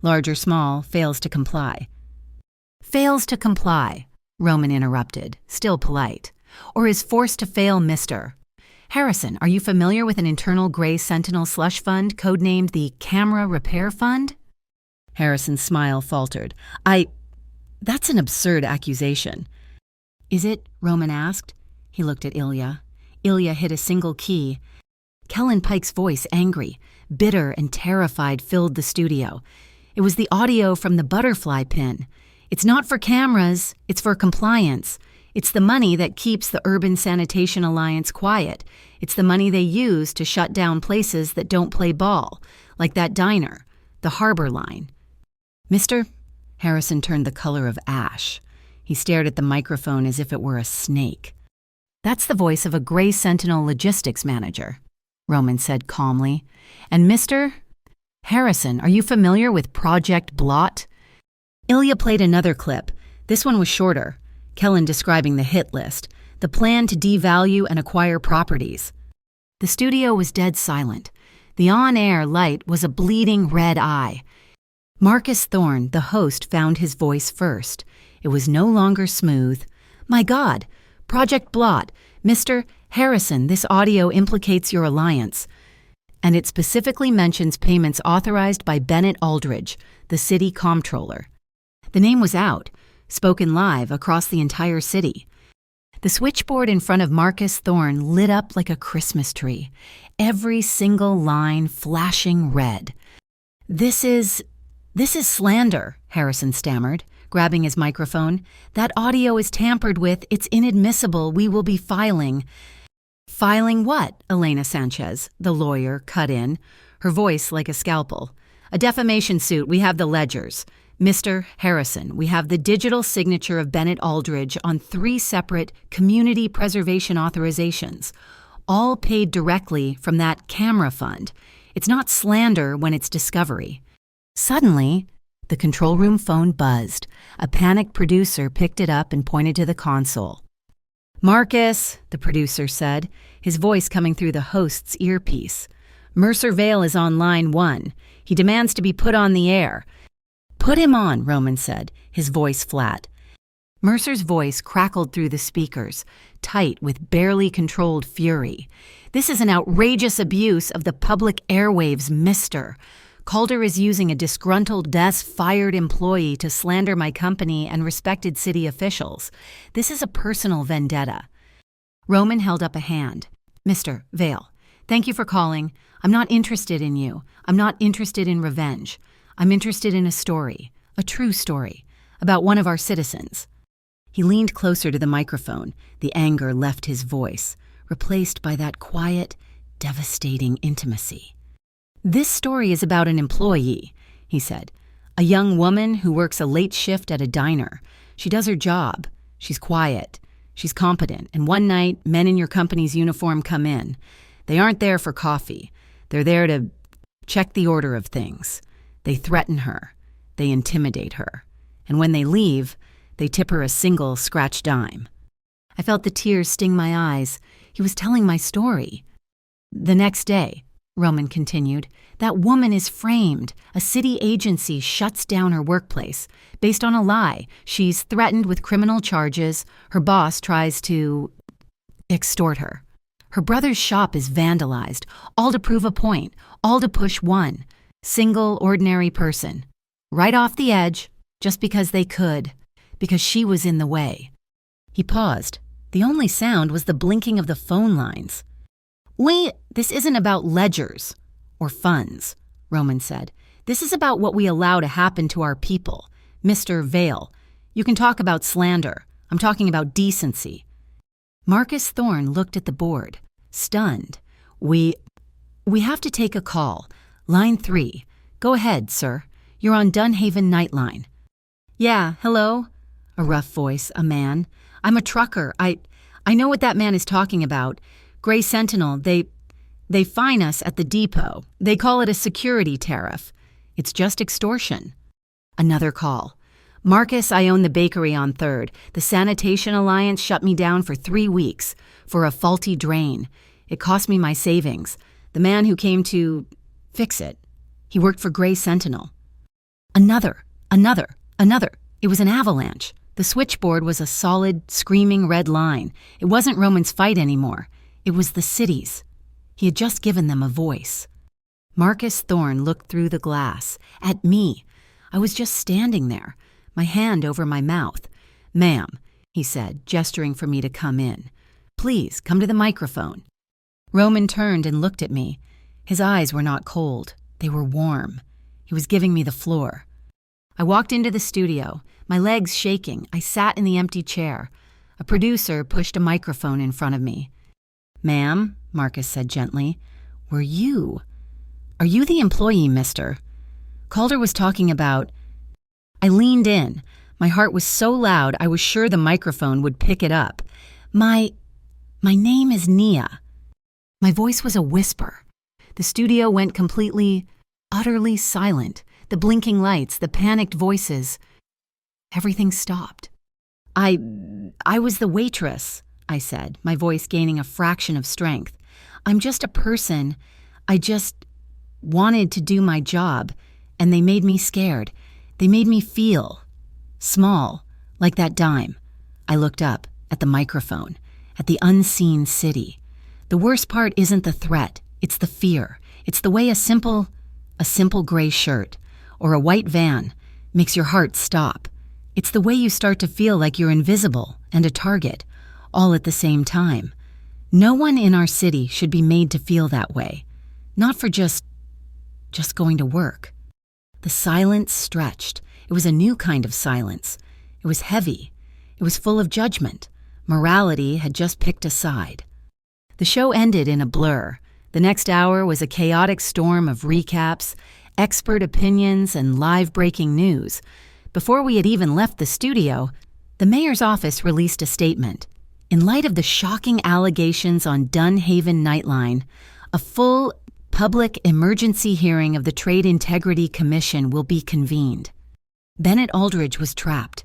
A: large or small, fails to comply. Fails to comply, Roman interrupted, still polite. Or is forced to fail, Mr. Harrison, are you familiar with an internal Gray Sentinel slush fund codenamed the Camera Repair Fund? Harrison's smile faltered. That's an absurd accusation. Is it? Roman asked. He looked at Ilya. Ilya hit a single key. Kellen Pike's voice, angry, bitter and terrified, filled the studio. It was the audio from the butterfly pin. It's not for cameras, it's for compliance. It's the money that keeps the Urban Sanitation Alliance quiet. It's the money they use to shut down places that don't play ball, like that diner, the Harbor Line. Mister? Harrison turned the color of ash. He stared at the microphone as if it were a snake. That's the voice of a Gray Sentinel logistics manager, Roman said calmly. And Mr. Harrison, are you familiar with Project Blot? Ilya played another clip. This one was shorter. Kellen describing the hit list, the plan to devalue and acquire properties. The studio was dead silent. The on-air light was a bleeding red eye. Marcus Thorne, the host, found his voice first. It was no longer smooth. My God! Project Blot. Mr. Harrison, this audio implicates your alliance. And it specifically mentions payments authorized by Bennett Aldridge, the city comptroller. The name was out, spoken live across the entire city. The switchboard in front of Marcus Thorne lit up like a Christmas tree, every single line flashing red. This is slander, Harrison stammered, grabbing his microphone. That audio is tampered with. It's inadmissible. We will be filing. Filing what? Elena Sanchez, the lawyer, cut in, her voice like a scalpel. A defamation suit. We have the ledgers. Mr. Harrison, we have the digital signature of Bennett Aldridge on 3 separate community preservation authorizations, all paid directly from that camera fund. It's not slander when it's discovery. Suddenly, the control room phone buzzed. A panicked producer picked it up and pointed to the console. Marcus, the producer said, his voice coming through the host's earpiece. Mercer Vale is on line 1. He demands to be put on the air. Put him on, Roman said, his voice flat. Mercer's voice crackled through the speakers, tight with barely controlled fury. This is an outrageous abuse of the public airwaves, mister. Calder is using a disgruntled, fired employee to slander my company and respected city officials. This is a personal vendetta. Roman held up a hand. Mr. Vale, thank you for calling. I'm not interested in you. I'm not interested in revenge. I'm interested in a story, a true story, about one of our citizens. He leaned closer to the microphone. The anger left his voice, replaced by that quiet, devastating intimacy. This story is about an employee, he said. A young woman who works a late shift at a diner. She does her job. She's quiet. She's competent. And one night, men in your company's uniform come in. They aren't there for coffee. They're there to check the order of things. They threaten her. They intimidate her. And when they leave, they tip her a single scratch dime. I felt the tears sting my eyes. He was telling my story. The next day, Roman continued, that woman is framed. A city agency shuts down her workplace based on a lie. She's threatened with criminal charges. Her boss tries to extort her. Her brother's shop is vandalized, all to prove a point, all to push one single, ordinary person, right off the edge, just because they could, because she was in the way. He paused. The only sound was the blinking of the phone lines. This isn't about ledgers or funds, Roman said. This is about what we allow to happen to our people. Mr. Vale, you can talk about slander. I'm talking about decency. Marcus Thorne looked at the board, stunned. We have to take a call. Line 3. Go ahead, sir. You're on Dunhaven Nightline. Yeah, hello? A rough voice, a man. I'm a trucker. I know what that man is talking about. Gray Sentinel, they They fine us at the depot. They call it a security tariff. It's just extortion. Another call. Marcus, I own the bakery on 3rd. The Sanitation Alliance shut me down for 3 weeks for a faulty drain. It cost me my savings. The man who came to fix it. He worked for Gray Sentinel. Another. It was an avalanche. The switchboard was a solid, screaming red line. It wasn't Roman's fight anymore. It was the city's. He had just given them a voice. Marcus Thorne looked through the glass, at me. I was just standing there, my hand over my mouth. "Ma'am," he said, gesturing for me to come in. "Please, come to the microphone." Roman turned and looked at me. His eyes were not cold. They were warm. He was giving me the floor. I walked into the studio, my legs shaking. I sat in the empty chair. A producer pushed a microphone in front of me. "Ma'am," Marcus said gently, Are you the employee, mister?" Calder was talking about... I leaned in. My heart was so loud I was sure the microphone would pick it up. My name is Nia." My voice was a whisper. The studio went completely, utterly silent. The blinking lights, the panicked voices. Everything stopped. I was the waitress," I said, my voice gaining a fraction of strength. "I'm just a person. I just wanted to do my job, and they made me scared. They made me feel small, like that dime." I looked up at the microphone, at the unseen city. The worst part isn't the threat, it's the fear. It's the way a simple gray shirt or a white van makes your heart stop. It's the way you start to feel like you're invisible and a target, all at the same time. No one in our city should be made to feel that way. Not for just going to work. The silence stretched. It was a new kind of silence. It was heavy. It was full of judgment. Morality had just picked a side. The show ended in a blur. The next hour was a chaotic storm of recaps, expert opinions, and live-breaking news. Before we had even left the studio, the mayor's office released a statement. In light of the shocking allegations on Dunhaven Nightline, a full public emergency hearing of the Trade Integrity Commission will be convened. Bennett Aldridge was trapped.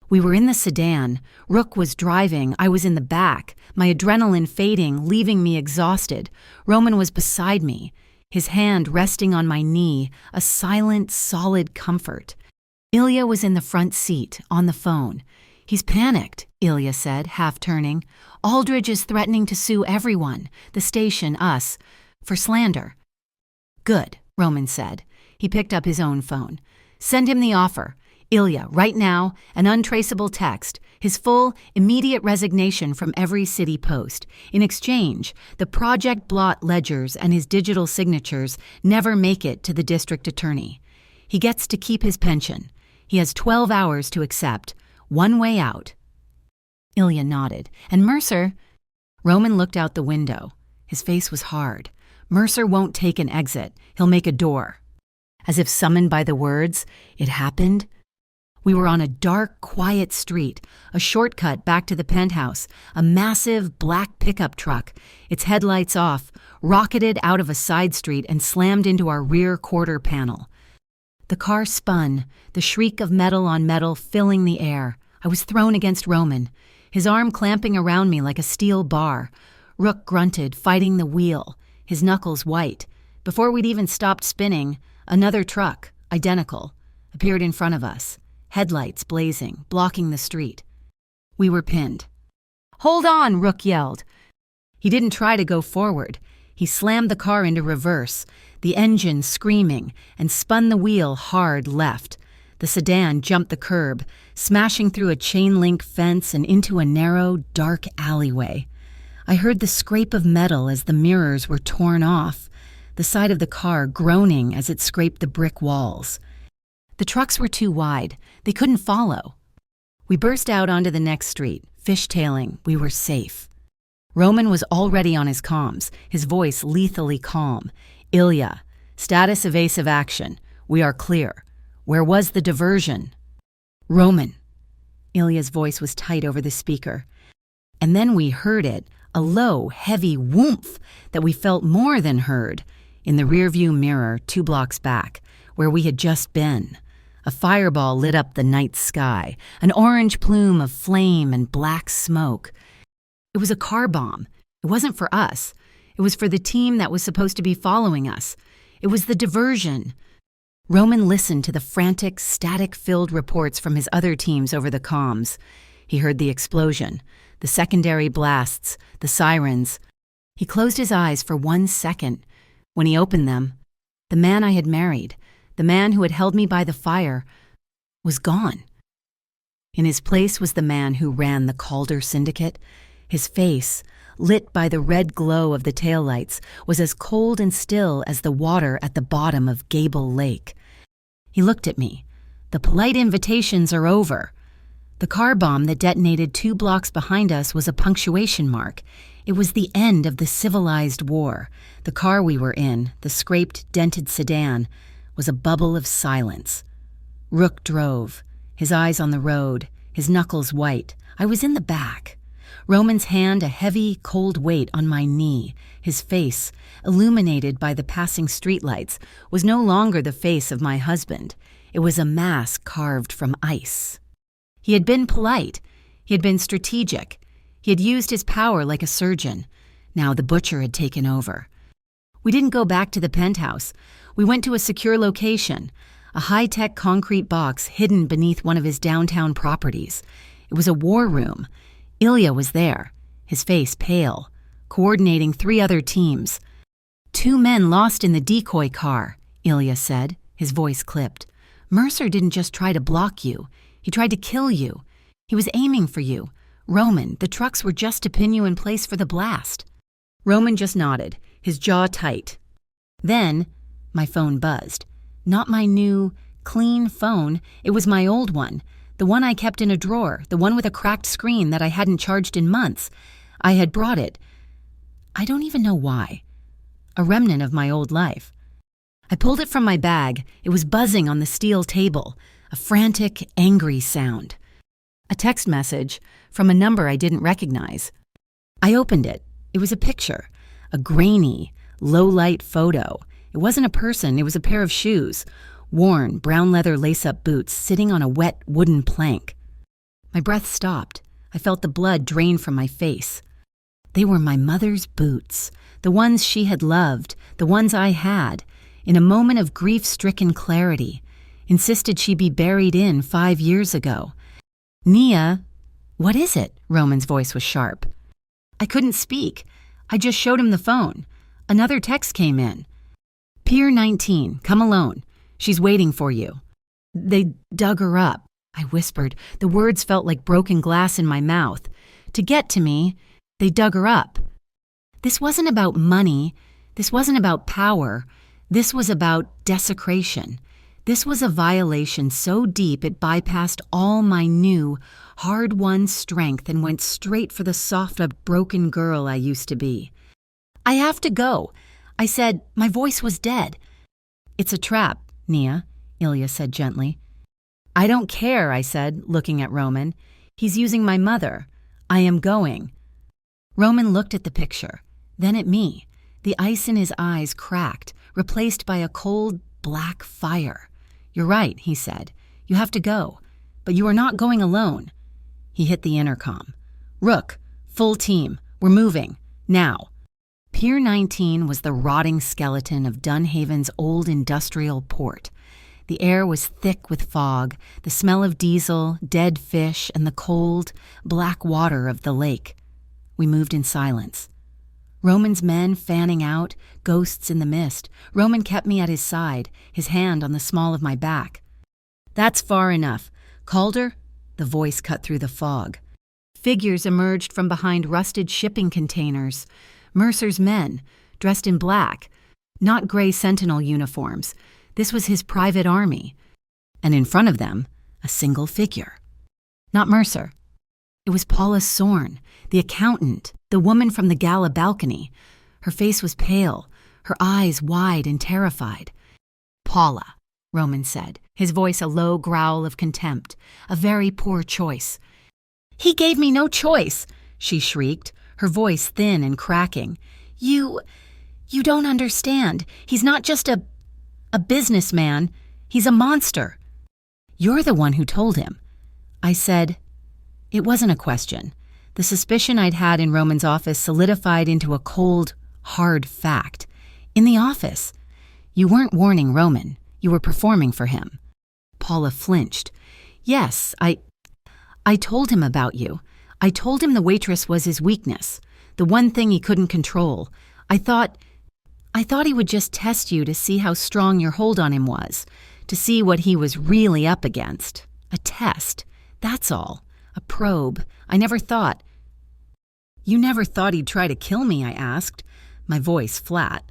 A: We were in the sedan. Rook was driving. I was in the back, my adrenaline fading, leaving me exhausted. Roman was beside me, his hand resting on my knee, a silent, solid comfort. Ilya was in the front seat, on the phone. "He's panicked," Ilya said, half turning. "Aldridge is threatening to sue everyone, the station, us, for slander." "Good," Roman said. He picked up his own phone. "Send him the offer. Ilya, right now, an untraceable text, his full, immediate resignation from every city post. In exchange, the project blot ledgers and his digital signatures never make it to the district attorney. He gets to keep his pension. He has 12 hours to accept. One way out." Ilya nodded. "And Mercer..." Roman looked out the window. His face was hard. "Mercer won't take an exit. He'll make a door." As if summoned by the words, it happened. We were on a dark, quiet street, a shortcut back to the penthouse. A massive black pickup truck, its headlights off, rocketed out of a side street and slammed into our rear quarter panel. The car spun, the shriek of metal on metal filling the air. I was thrown against Roman, his arm clamping around me like a steel bar. Rook grunted, fighting the wheel, his knuckles white. Before we'd even stopped spinning, another truck, identical, appeared in front of us, headlights blazing, blocking the street. We were pinned. "Hold on," Rook yelled. He didn't try to go forward. He slammed the car into reverse, the engine screaming, and spun the wheel hard left. The sedan jumped the curb, smashing through a chain-link fence and into a narrow, dark alleyway. I heard the scrape of metal as the mirrors were torn off, the side of the car groaning as it scraped the brick walls. The trucks were too wide. They couldn't follow. We burst out onto the next street, fishtailing. We were safe. Roman was already on his comms, his voice lethally calm. "Ilya, status evasive action. We are clear. Where was the diversion?" "Roman." Ilya's voice was tight over the speaker. And then we heard it, a low, heavy whoomph that we felt more than heard in the rearview mirror 2 blocks back, where we had just been. A fireball lit up the night sky, an orange plume of flame and black smoke. It was a car bomb. It wasn't for us. It was for the team that was supposed to be following us. It was the diversion. Roman listened to the frantic, static-filled reports from his other teams over the comms. He heard the explosion, the secondary blasts, the sirens. He closed his eyes for 1 second. When he opened them, the man I had married, the man who had held me by the fire, was gone. In his place was the man who ran the Calder Syndicate. His face, lit by the red glow of the taillights, was as cold and still as the water at the bottom of Gable Lake. He looked at me. The polite invitations are over. The car bomb that detonated 2 blocks behind us was a punctuation mark. It was the end of the civilized war. The car we were in, the scraped, dented sedan, was a bubble of silence. Rook drove, his eyes on the road, his knuckles white. I was in the back. Roman's hand a heavy, cold weight on my knee. His face, illuminated by the passing streetlights, was no longer the face of my husband. It was a mask carved from ice. He had been polite. He had been strategic. He had used his power like a surgeon. Now the butcher had taken over. We didn't go back to the penthouse. We went to a secure location, a high-tech concrete box hidden beneath one of his downtown properties. It was a war room. Ilya was there, his face pale, coordinating 3 other teams. 2 men lost in the decoy car, Ilya said, his voice clipped. Mercer didn't just try to block you. He tried to kill you. He was aiming for you. Roman, the trucks were just to pin you in place for the blast. Roman just nodded, his jaw tight. Then, my phone buzzed. Not my new, clean phone. It was my old one. The one I kept in a drawer, the one with a cracked screen that I hadn't charged in months. I had brought it. I don't even know why. A remnant of my old life. I pulled it from my bag. It was buzzing on the steel table, a frantic, angry sound. A text message from a number I didn't recognize. I opened it. It was a picture, a grainy, low-light photo. It wasn't a person, it was a pair of shoes. Worn, brown leather lace-up boots sitting on a wet wooden plank. My breath stopped. I felt the blood drain from my face. They were my mother's boots, the ones she had loved, the ones I had, in a moment of grief-stricken clarity, insisted she be buried in 5 years ago. Nia, what is it? Roman's voice was sharp. I couldn't speak. I just showed him the phone. Another text came in. Pier 19, come alone. She's waiting for you. They dug her up, I whispered. The words felt like broken glass in my mouth. To get to me, they dug her up. This wasn't about money. This wasn't about power. This was about desecration. This was a violation so deep it bypassed all my new, hard-won strength and went straight for the soft, broken girl I used to be. I have to go. I said, my voice was dead. It's a trap, Nia, Ilya said gently. I don't care, I said, looking at Roman. He's using my mother. I am going. Roman looked at the picture, then at me. The ice in his eyes cracked, replaced by a cold, black fire. You're right, he said. You have to go, but you are not going alone. He hit the intercom. Rook, full team. We're moving. Now. Pier 19 was the rotting skeleton of Dunhaven's old industrial port. The air was thick with fog, the smell of diesel, dead fish, and the cold, black water of the lake. We moved in silence. Roman's men fanning out, ghosts in the mist. Roman kept me at his side, his hand on the small of my back. That's far enough. Calder? The voice cut through the fog. Figures emerged from behind rusted shipping containers. Mercer's men, dressed in black, not gray sentinel uniforms. This was his private army. And in front of them, a single figure. Not Mercer. It was Paula Sorn, the accountant, the woman from the gala balcony. Her face was pale, her eyes wide and terrified. Paula, Roman said, his voice a low growl of contempt. A very poor choice. He gave me no choice, she shrieked, her voice thin and cracking. You don't understand. He's not just a businessman. He's a monster. You're the one who told him. I said. It wasn't a question. The suspicion I'd had in Roman's office solidified into a cold, hard fact. In the office. You weren't warning Roman. You were performing for him. Paula flinched. Yes, I told him about you. I told him the waitress was his weakness, the one thing he couldn't control. I thought he would just test you to see how strong your hold on him was, to see what he was really up against. A test, that's all. A probe. I never thought. You never thought he'd try to kill me, I asked, my voice flat.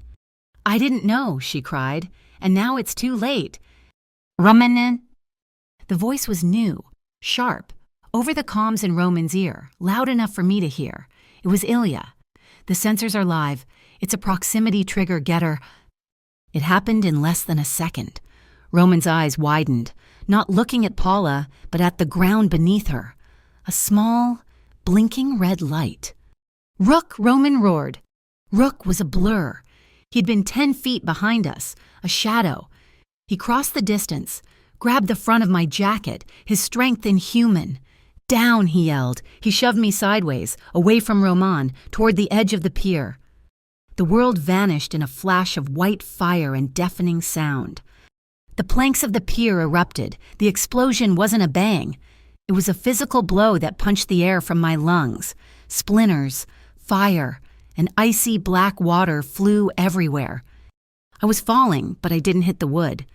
A: I didn't know, she cried, and now it's too late. Romanen? The voice was new, sharp, over the comms in Roman's ear, loud enough for me to hear. It was Ilya. The sensors are live. It's a proximity trigger getter. It happened in less than a second. Roman's eyes widened, not looking at Paula, but at the ground beneath her. A small, blinking red light. Rook, Roman roared. Rook was a blur. He'd been 10 feet behind us, a shadow. He crossed the distance, grabbed the front of my jacket, his strength inhuman. Down, he yelled. He shoved me sideways, away from Roman, toward the edge of the pier. The world vanished in a flash of white fire and deafening sound. The planks of the pier erupted. The explosion wasn't a bang. It was a physical blow that punched the air from my lungs. Splinters, fire, and icy black water flew everywhere. I was falling, but I didn't hit the wood.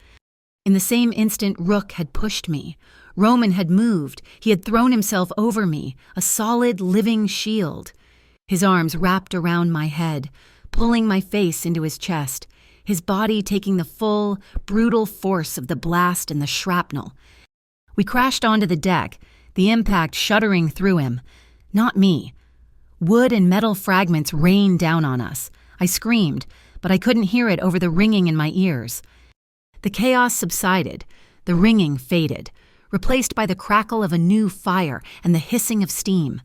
A: In the same instant, Rook had pushed me. Roman had moved. He had thrown himself over me, a solid, living shield. His arms wrapped around my head, pulling my face into his chest, his body taking the full, brutal force of the blast and the shrapnel. We crashed onto the deck, the impact shuddering through him. Not me. Wood and metal fragments rained down on us. I screamed, but I couldn't hear it over the ringing in my ears. The chaos subsided. The ringing faded, replaced by the crackle of a new fire and the hissing of steam.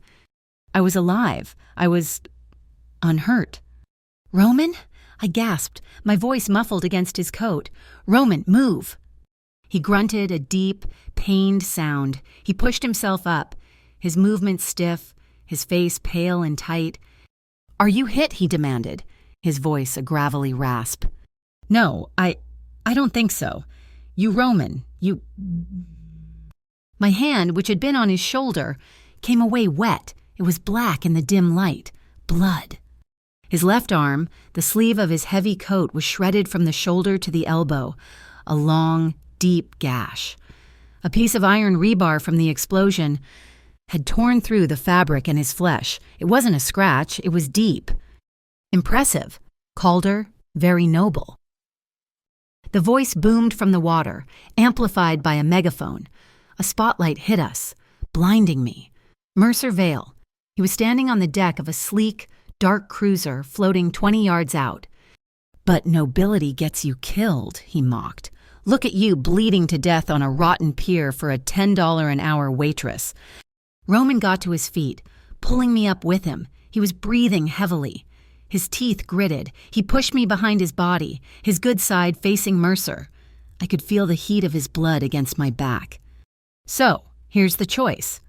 A: I was alive. I was unhurt. Roman? I gasped, my voice muffled against his coat. Roman, move! He grunted a deep, pained sound. He pushed himself up, his movements stiff, his face pale and tight. Are you hit? He demanded, his voice a gravelly rasp. No, I don't think so. You Roman, you... My hand, which had been on his shoulder, came away wet. It was black in the dim light. Blood. His left arm, the sleeve of his heavy coat, was shredded from the shoulder to the elbow, a long, deep gash. A piece of iron rebar from the explosion had torn through the fabric and his flesh. It wasn't a scratch, it was deep. Impressive. Calder, very noble. The voice boomed from the water, amplified by a megaphone. A spotlight hit us, blinding me. Mercer Vale. He was standing on the deck of a sleek, dark cruiser floating 20 yards out. But nobility gets you killed, he mocked. Look at you bleeding to death on a rotten pier for a $10 an hour waitress. Roman got to his feet, pulling me up with him. He was breathing heavily. His teeth gritted. He pushed me behind his body, his good side facing Mercer. I could feel the heat of his blood against my back. So, here's the choice.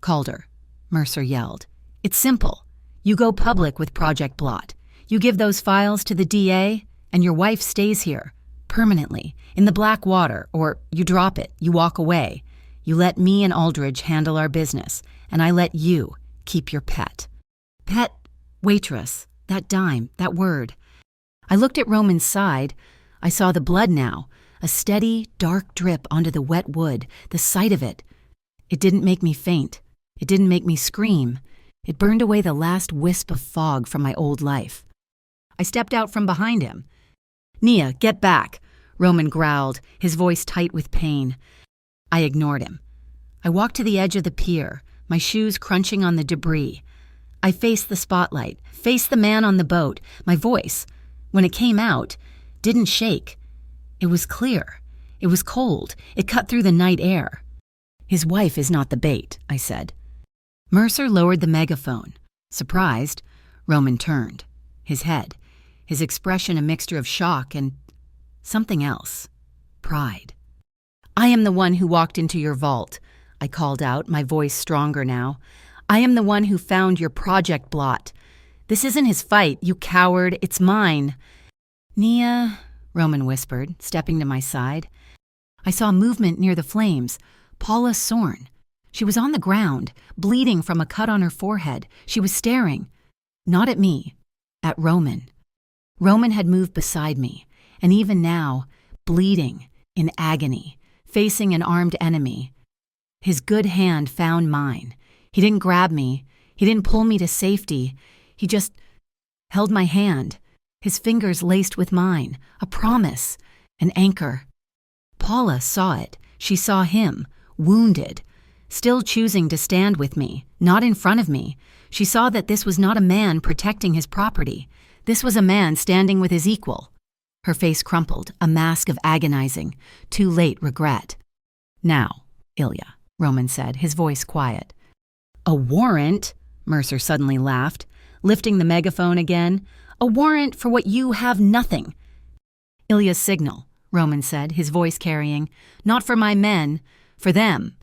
A: Calder, Mercer yelled. It's simple. You go public with Project Blot. You give those files to the DA, and your wife stays here, permanently, in the black water, or you drop it, you walk away. You let me and Aldridge handle our business, and I let you keep your pet. Pet, waitress, that dime, that word. I looked at Roman's side. I saw the blood now, a steady, dark drip onto the wet wood, the sight of it. It didn't make me faint. It didn't make me scream. It burned away the last wisp of fog from my old life. I stepped out from behind him. Nia, get back, Roman growled, his voice tight with pain. I ignored him. I walked to the edge of the pier, my shoes crunching on the debris. I faced the spotlight, faced the man on the boat. My voice, when it came out, didn't shake. It was clear. It was cold. It cut through the night air. His wife is not the bait, I said. Mercer lowered the megaphone. Surprised, Roman turned. His head, his expression a mixture of shock and something else. Pride. "I am the one who walked into your vault," I called out, my voice stronger now. "I am the one who found your project blot. This isn't his fight, you coward, it's mine." "Nia," Roman whispered, stepping to my side. I saw movement near the flames. Paula Sorn. She was on the ground, bleeding from a cut on her forehead. She was staring. Not at me. At Roman. Roman had moved beside me, and even now, bleeding, in agony, facing an armed enemy. His good hand found mine. He didn't grab me. He didn't pull me to safety. He just held my hand, his fingers laced with mine, a promise, an anchor. Paula saw it. She saw him, wounded, still choosing to stand with me, not in front of me. She saw that this was not a man protecting his property. This was a man standing with his equal. Her face crumpled, a mask of agonizing, too late regret. "Now, Ilya," Roman said, his voice quiet. "A warrant?" Mercer suddenly laughed, lifting the megaphone again. "A warrant for what you have nothing." "Ilya's signal," Roman said, his voice carrying. "Not for my men, for them."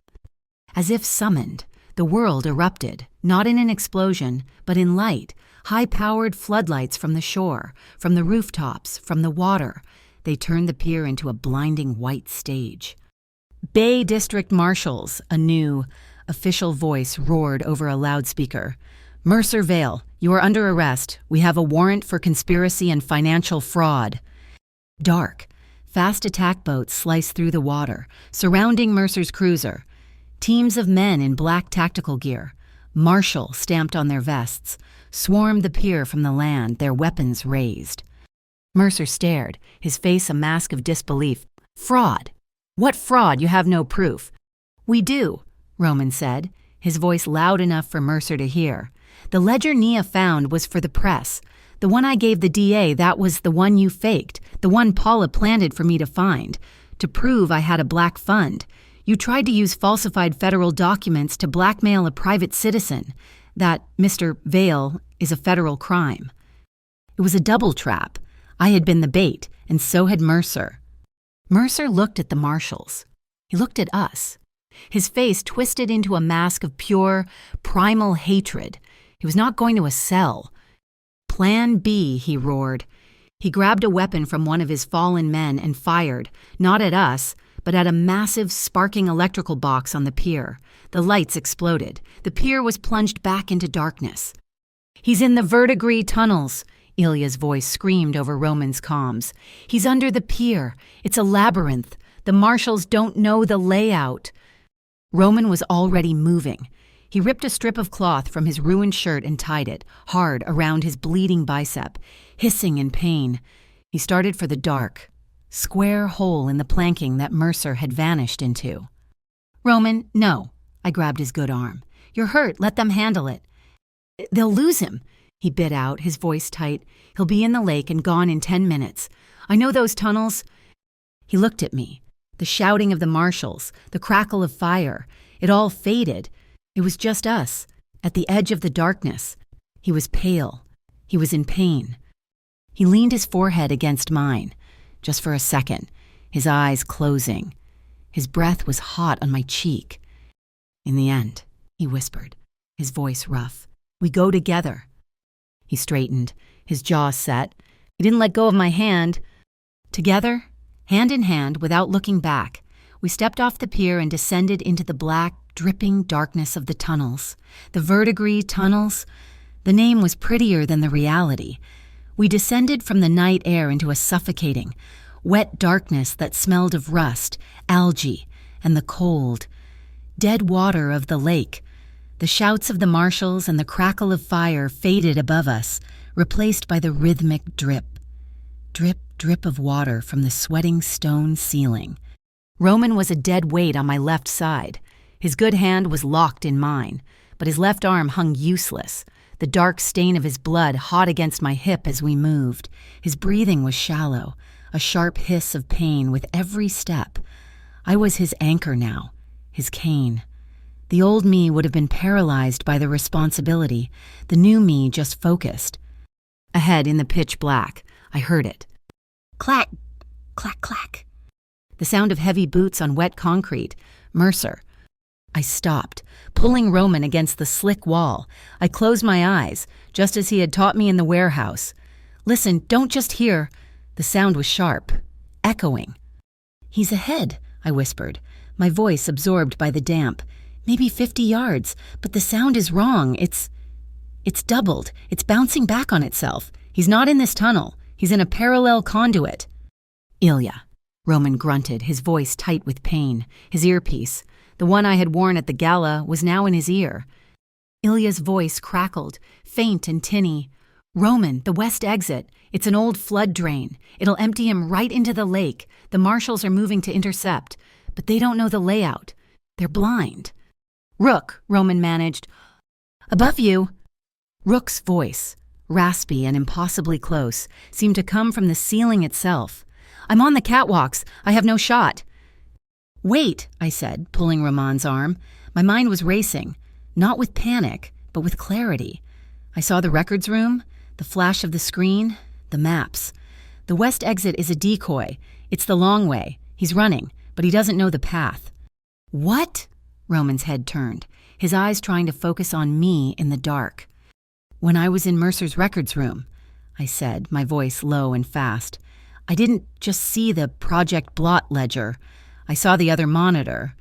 A: As if summoned, the world erupted, not in an explosion, but in light, high-powered floodlights from the shore, from the rooftops, from the water. They turned the pier into a blinding white stage. "Bay District Marshals," a new, official voice roared over a loudspeaker. "Mercer Vale, you are under arrest. We have a warrant for conspiracy and financial fraud." Dark, fast attack boats sliced through the water, surrounding Mercer's cruiser. Teams of men in black tactical gear, Marshal stamped on their vests, swarmed the pier from the land, their weapons raised. Mercer stared, his face a mask of disbelief. "Fraud? What fraud? You have no proof." "We do," Roman said, his voice loud enough for Mercer to hear. "The ledger Nia found was for the press. The one I gave the DA, that was the one you faked, the one Paula planted for me to find, to prove I had a black fund. You tried to use falsified federal documents to blackmail a private citizen. That, Mr. Vale, is a federal crime." It was a double trap. I had been the bait, and so had Mercer. Mercer looked at the marshals. He looked at us. His face twisted into a mask of pure, primal hatred. He was not going to a cell. "Plan B," he roared. He grabbed a weapon from one of his fallen men and fired, not at us, but at a massive, sparking electrical box on the pier. The lights exploded. The pier was plunged back into darkness. "He's in the verdigris tunnels," Ilya's voice screamed over Roman's comms. "He's under the pier. It's a labyrinth. The marshals don't know the layout." Roman was already moving. He ripped a strip of cloth from his ruined shirt and tied it, hard, around his bleeding bicep, hissing in pain. He started for the dark, square hole in the planking that Mercer had vanished into. "Roman, no." I grabbed his good arm. "You're hurt. Let them handle it." "They'll lose him," he bit out, his voice tight. "He'll be in the lake and gone in 10 minutes. I know those tunnels." He looked at me. The shouting of the marshals, the crackle of fire, it all faded. It was just us, at the edge of the darkness. He was pale. He was in pain. He leaned his forehead against mine, just for a second, his eyes closing. His breath was hot on my cheek. "In the end," he whispered, his voice rough, "we go together." He straightened, his jaw set. He didn't let go of my hand. Together, hand in hand, without looking back, we stepped off the pier and descended into the black, dripping darkness of the tunnels. The verdigris tunnels. The name was prettier than the reality. We descended from the night air into a suffocating, wet darkness that smelled of rust, algae, and the cold, dead water of the lake. The shouts of the marshals and the crackle of fire faded above us, replaced by the rhythmic drip. Drip, drip of water from the sweating stone ceiling. Roman was a dead weight on my left side. His good hand was locked in mine, but his left arm hung useless, the dark stain of his blood hot against my hip as we moved. His breathing was shallow, a sharp hiss of pain with every step. I was his anchor now, his cane. The old me would have been paralyzed by the responsibility, the new me just focused. Ahead in the pitch black, I heard it. Clack, clack, clack. The sound of heavy boots on wet concrete. Mercer. I stopped, pulling Roman against the slick wall. I closed my eyes, just as he had taught me in the warehouse. Listen, don't just hear. The sound was sharp, echoing. He's ahead, I whispered, my voice absorbed by the damp. Maybe 50 yards, but the sound is wrong. It's doubled. It's bouncing back on itself. He's not in this tunnel. He's in a parallel conduit. Ilya. Roman grunted, his voice tight with pain. His earpiece, the one I had worn at the gala, was now in his ear. Ilya's voice crackled, faint and tinny. Roman, the west exit. It's an old flood drain. It'll empty him right into the lake. The marshals are moving to intercept, but they don't know the layout. They're blind. Rook, Roman managed. Above you. Rook's voice, raspy and impossibly close, seemed to come from the ceiling itself. I'm on the catwalks. I have no shot. Wait, I said, pulling Roman's arm. My mind was racing, not with panic, but with clarity. I saw the records room, the flash of the screen, the maps. The west exit is a decoy. It's the long way. He's running, but he doesn't know the path. What? Roman's head turned, his eyes trying to focus on me in the dark. When I was in Mercer's records room, I said, my voice low and fast. I didn't just see the Project Blot ledger. I saw the other monitor.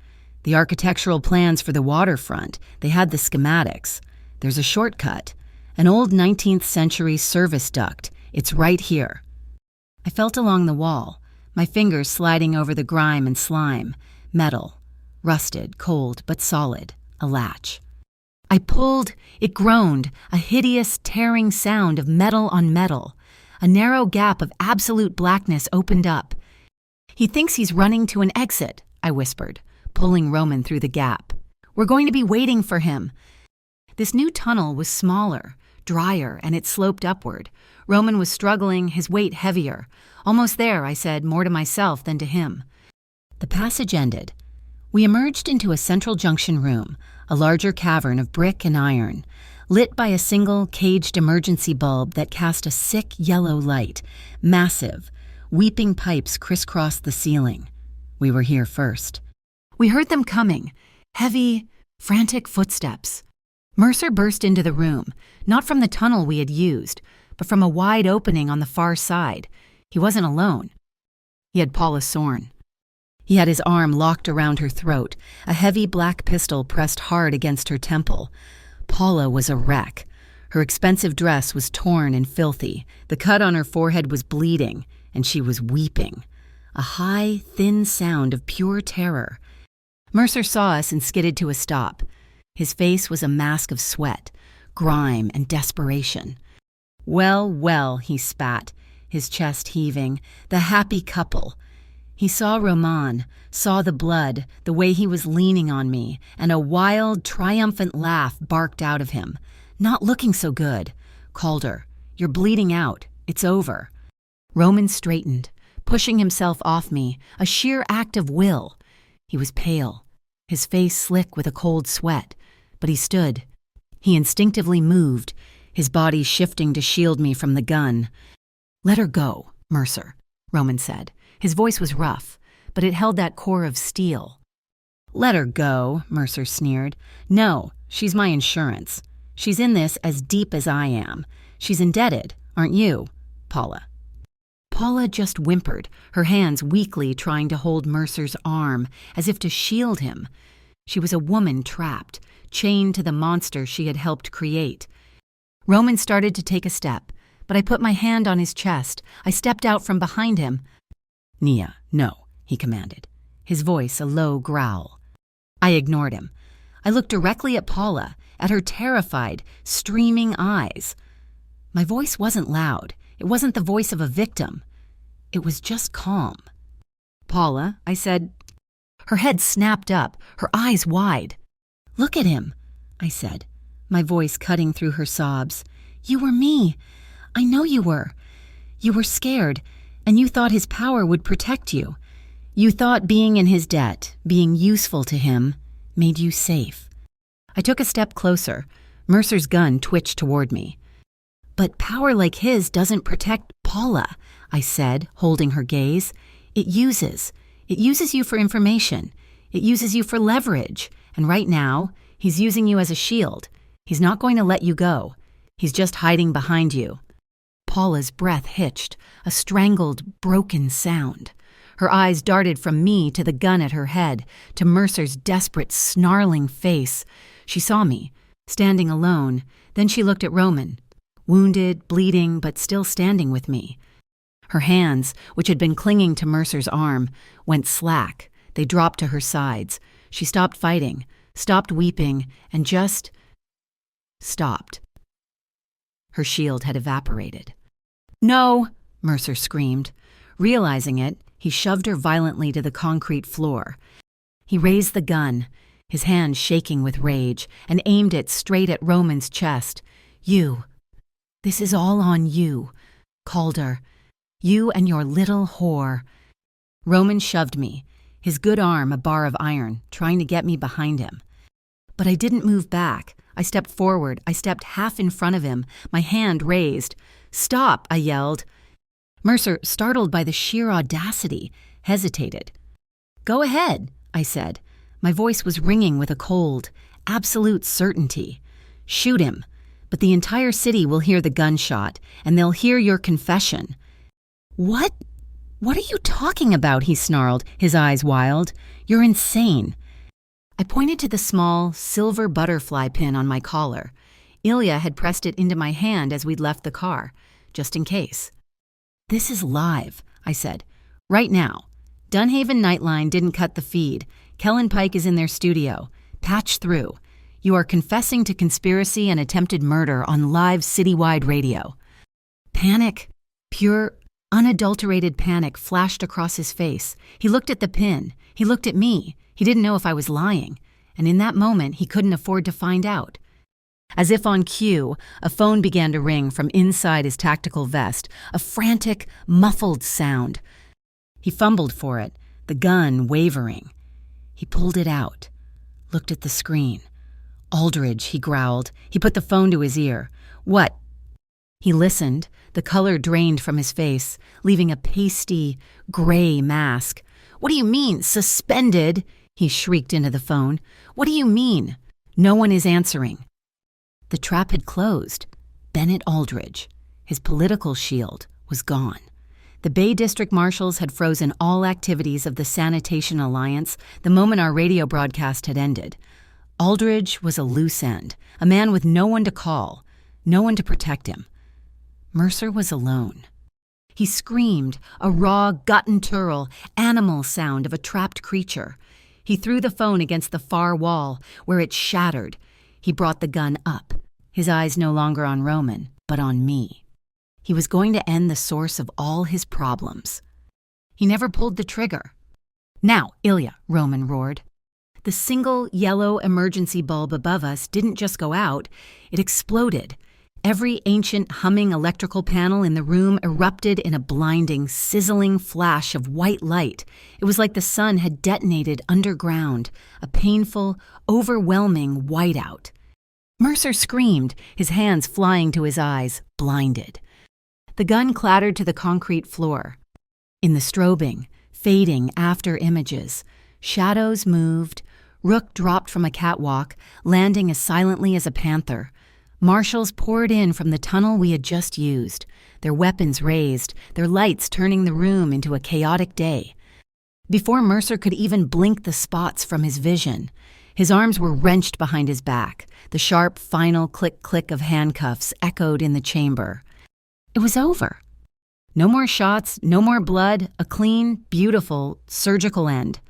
A: The architectural plans for the waterfront. They had the schematics. There's a shortcut. An old 19th century service duct. It's right here. I felt along the wall, my fingers sliding over the grime and slime. Metal. Rusted, cold, but solid. A latch. I pulled. It groaned, a hideous, tearing sound of metal on metal. A narrow gap of absolute blackness opened up. He thinks he's running to an exit, I whispered, pulling Roman through the gap. We're going to be waiting for him. This new tunnel was smaller, drier, and it sloped upward. Roman was struggling, his weight heavier. Almost there, I said, more to myself than to him. The passage ended. We emerged into a central junction room, a larger cavern of brick and iron, lit by a single caged emergency bulb that cast a sick yellow light, massive. Weeping pipes crisscrossed the ceiling. We were here first. We heard them coming, heavy, frantic footsteps. Mercer burst into the room, not from the tunnel we had used, but from a wide opening on the far side. He wasn't alone. He had Paula Sorn. He had his arm locked around her throat, a heavy black pistol pressed hard against her temple. Paula was a wreck. Her expensive dress was torn and filthy. The cut on her forehead was bleeding, and she was weeping. A high, thin sound of pure terror. Mercer saw us and skidded to a stop. His face was a mask of sweat, grime, and desperation. Well, well, he spat, his chest heaving. The happy couple. He saw Roman, saw the blood, the way he was leaning on me, and a wild, triumphant laugh barked out of him. Not looking so good. Called her. You're bleeding out. It's over. Roman straightened, pushing himself off me, a sheer act of will. He was pale, his face slick with a cold sweat, but he stood. He instinctively moved, his body shifting to shield me from the gun. Let her go, Mercer, Roman said. His voice was rough, but it held that core of steel. Let her go, Mercer sneered. No, she's my insurance. She's in this as deep as I am. She's indebted, aren't you, Paula? Paula just whimpered, her hands weakly trying to hold Mercer's arm, as if to shield him. She was a woman trapped, chained to the monster she had helped create. Roman started to take a step, but I put my hand on his chest. I stepped out from behind him. Nia, no, he commanded, his voice a low growl. I ignored him. I looked directly at Paula, at her terrified, streaming eyes. My voice wasn't loud. It wasn't the voice of a victim. It was just calm. Paula, I said. Her head snapped up, her eyes wide. Look at him, I said, my voice cutting through her sobs. You were me. I know you were. You were scared, and you thought his power would protect you. You thought being in his debt, being useful to him, made you safe. I took a step closer. Mercer's gun twitched toward me. "But power like his doesn't protect Paula," I said, holding her gaze. It uses you for information. It uses you for leverage. And right now, he's using you as a shield. He's not going to let you go. He's just hiding behind you." Paula's breath hitched, a strangled, broken sound. Her eyes darted from me to the gun at her head, to Mercer's desperate, snarling face. She saw me, standing alone. Then she looked at Roman, wounded, bleeding, but still standing with me. Her hands, which had been clinging to Mercer's arm, went slack. They dropped to her sides. She stopped fighting, stopped weeping, and just stopped. Her shield had evaporated. "No!" Mercer screamed. Realizing it, he shoved her violently to the concrete floor. He raised the gun, his hand shaking with rage, and aimed it straight at Roman's chest. "You. This is all on you, Calder. You and your little whore." Roman shoved me, his good arm a bar of iron, trying to get me behind him. But I didn't move back. I stepped forward. I stepped half in front of him, my hand raised. "Stop!" I yelled. Mercer, startled by the sheer audacity, hesitated. "Go ahead," I said. My voice was ringing with a cold, absolute certainty. "Shoot him. But the entire city will hear the gunshot, and they'll hear your confession." "What? What are you talking about?" he snarled, his eyes wild. "You're insane." I pointed to the small, silver butterfly pin on my collar. Ilya had pressed it into my hand as we'd left the car, just in case. "This is live," I said. "Right now. Dunhaven Nightline didn't cut the feed. Kellen Pike is in their studio. Patch through. You are confessing to conspiracy and attempted murder on live citywide radio." Panic, pure, unadulterated panic flashed across his face. He looked at the pin. He looked at me. He didn't know if I was lying. And in that moment, he couldn't afford to find out. As if on cue, a phone began to ring from inside his tactical vest, a frantic, muffled sound. He fumbled for it, the gun wavering. He pulled it out, looked at the screen. "Aldridge," he growled. He put the phone to his ear. "What?" He listened, the color drained from his face, leaving a pasty, gray mask. "What do you mean, suspended?" He shrieked into the phone. "What do you mean?" No one is answering. The trap had closed. Bennett Aldridge, his political shield, was gone. The Bay District Marshals had frozen all activities of the Sanitation Alliance the moment our radio broadcast had ended. Aldridge was a loose end, a man with no one to call, no one to protect him. Mercer was alone. He screamed, a raw, guttural, animal sound of a trapped creature. He threw the phone against the far wall, where it shattered. He brought the gun up, his eyes no longer on Roman, but on me. He was going to end the source of all his problems. He never pulled the trigger. "Now, Ilya," Roman roared. The single yellow emergency bulb above us didn't just go out, it exploded. Every ancient humming electrical panel in the room erupted in a blinding, sizzling flash of white light. It was like the sun had detonated underground, a painful, overwhelming whiteout. Mercer screamed, his hands flying to his eyes, blinded. The gun clattered to the concrete floor. In the strobing, fading after images, shadows moved. Rook dropped from a catwalk, landing as silently as a panther. Marshals poured in from the tunnel we had just used, their weapons raised, their lights turning the room into a chaotic day. Before Mercer could even blink the spots from his vision, his arms were wrenched behind his back. The sharp, final click-click of handcuffs echoed in the chamber. It was over. No more shots, no more blood, a clean, beautiful, surgical end.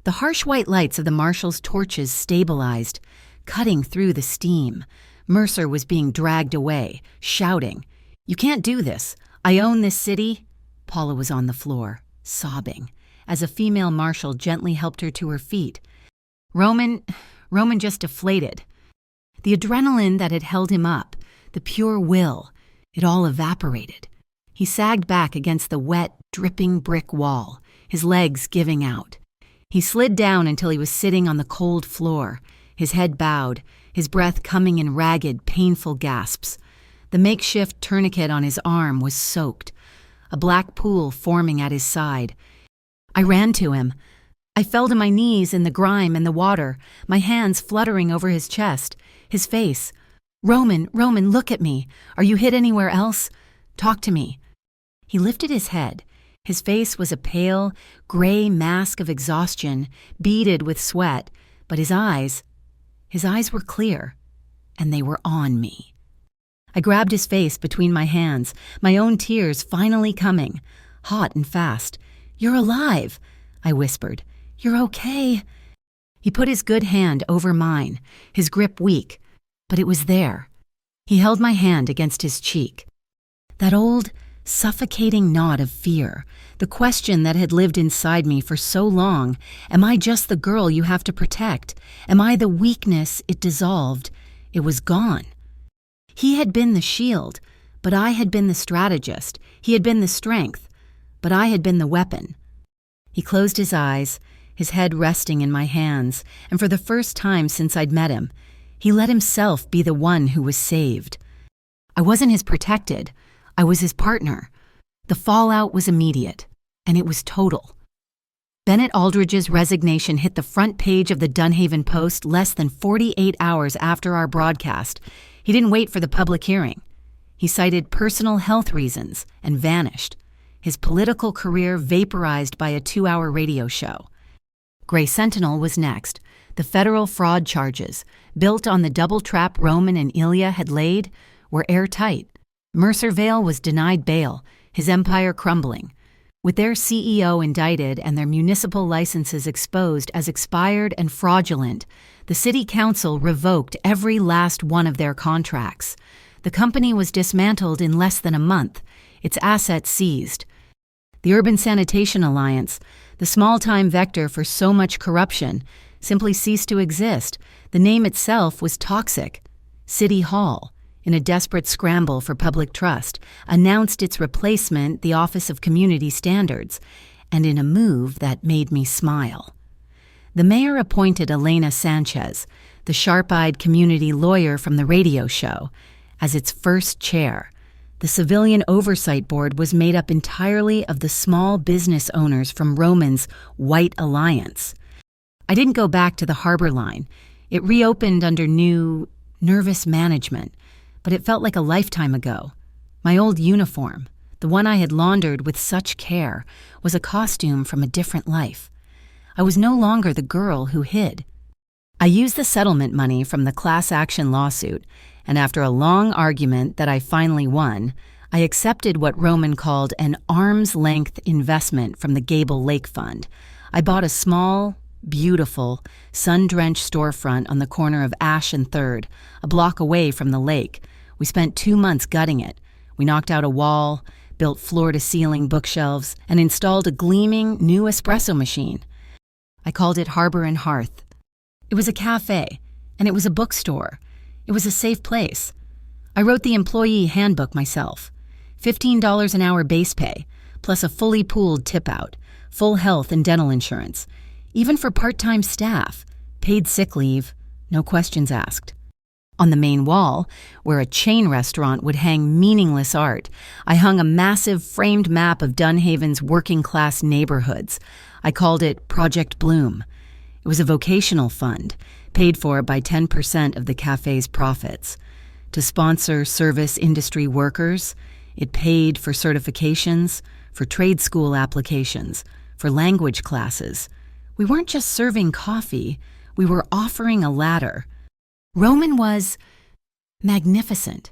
A: The harsh white lights of the marshals' torches stabilized, cutting through the steam. Mercer was being dragged away, shouting, "You can't do this. I own this city." Paula was on the floor, sobbing, as a female marshal gently helped her to her feet. Roman just deflated. The adrenaline that had held him up, the pure will, it all evaporated. He sagged back against the wet, dripping brick wall, his legs giving out. He slid down until he was sitting on the cold floor, his head bowed, his breath coming in ragged, painful gasps. The makeshift tourniquet on his arm was soaked, a black pool forming at his side. I ran to him. I fell to my knees in the grime and the water, my hands fluttering over his chest, his face. Roman, look at me. Are you hit anywhere else? Talk to me." He lifted his head. His face was a pale, gray mask of exhaustion, beaded with sweat, but his eyes were clear, and they were on me. I grabbed his face between my hands, my own tears finally coming, hot and fast. "You're alive," I whispered. "You're okay." He put his good hand over mine, his grip weak, but it was there. He held my hand against his cheek. That old, suffocating knot of fear, the question that had lived inside me for so long, am I just the girl you have to protect? Am I the weakness it dissolved? It was gone. He had been the shield, but I had been the strategist. He had been the strength, but I had been the weapon. He closed his eyes, his head resting in my hands, and for the first time since I'd met him, he let himself be the one who was saved. I wasn't his protected. I was his partner. The fallout was immediate, and it was total. Bennett Aldridge's resignation hit the front page of the Dunhaven Post less than 48 hours after our broadcast. He didn't wait for the public hearing. He cited personal health reasons and vanished, his political career vaporized by a 2-hour radio show. Gray Sentinel was next. The federal fraud charges, built on the double trap Roman and Ilya had laid, were airtight. Mercer Vale was denied bail, his empire crumbling. With their CEO indicted and their municipal licenses exposed as expired and fraudulent, the city council revoked every last one of their contracts. The company was dismantled in less than a month, its assets seized. The Urban Sanitation Alliance, the small-time vector for so much corruption, simply ceased to exist. The name itself was toxic. City Hall, in a desperate scramble for public trust, announced its replacement, the Office of Community Standards, and in a move that made me smile. The mayor appointed Elena Sanchez, the sharp-eyed community lawyer from the radio show, as its first chair. The Civilian Oversight Board was made up entirely of the small business owners from Roman's White Alliance. I didn't go back to the Harbor Line. It reopened under new, nervous management, but it felt like a lifetime ago. My old uniform, the one I had laundered with such care, was a costume from a different life. I was no longer the girl who hid. I used the settlement money from the class action lawsuit, and after a long argument that I finally won, I accepted what Roman called an arm's-length investment from the Gable Lake Fund. I bought a small, beautiful, sun-drenched storefront on the corner of Ash and 3rd, a block away from the lake. We spent 2 months gutting it. We knocked out a wall, built floor-to-ceiling bookshelves, and installed a gleaming new espresso machine. I called it Harbor and Hearth. It was a cafe, and it was a bookstore. It was a safe place. I wrote the employee handbook myself. $15 an hour base pay, plus a fully pooled tip-out, full health and dental insurance. Even for part-time staff, paid sick leave, no questions asked. On the main wall, where a chain restaurant would hang meaningless art, I hung a massive framed map of Dunhaven's working-class neighborhoods. I called it Project Bloom. It was a vocational fund, paid for by 10% of the cafe's profits. To sponsor service industry workers, it paid for certifications, for trade school applications, for language classes. We weren't just serving coffee, we were offering a ladder. Roman was magnificent.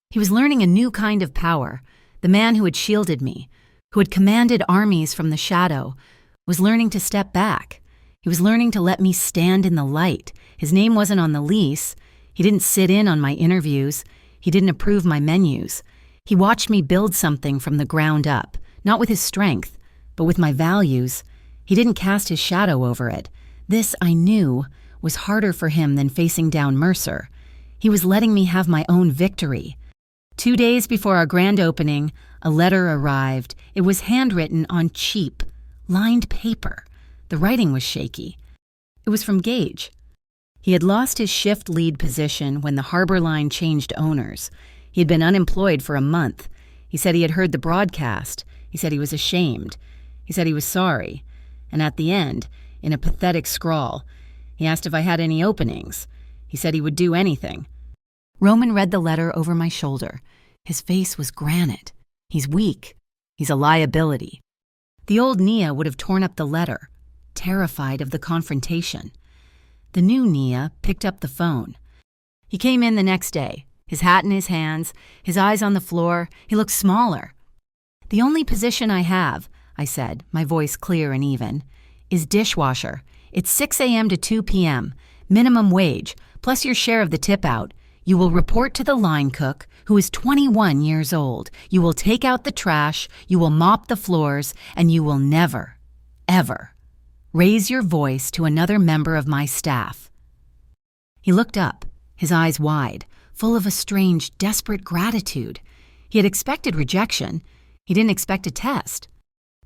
A: He was learning a new kind of power. The man who had shielded me, who had commanded armies from the shadow, was learning to step back. He was learning to let me stand in the light. His name wasn't on the lease. He didn't sit in on my interviews. He didn't approve my menus. He watched me build something from the ground up, not with his strength, but with my values. He didn't cast his shadow over it. This, I knew, was harder for him than facing down Mercer. He was letting me have my own victory. 2 days before our grand opening, a letter arrived. It was handwritten on cheap, lined paper. The writing was shaky. It was from Gage. He had lost his shift lead position when the Harbor Line changed owners. He had been unemployed for a month. He said he had heard the broadcast. He said he was ashamed. He said he was sorry. And at the end, in a pathetic scrawl, he asked if I had any openings. He said he would do anything. Roman read the letter over my shoulder. His face was granite. He's weak. He's a liability. The old Nia would have torn up the letter, terrified of the confrontation. The new Nia picked up the phone. He came in the next day, his hat in his hands, his eyes on the floor. He looked smaller. "The only position I have," I said, my voice clear and even, "is dishwasher. It's 6 a.m. to 2 p.m., minimum wage, plus your share of the tip out. You will report to the line cook, who is 21 years old. You will take out the trash, you will mop the floors, and you will never, ever raise your voice to another member of my staff." He looked up, his eyes wide, full of a strange, desperate gratitude. He had expected rejection. He didn't expect a test.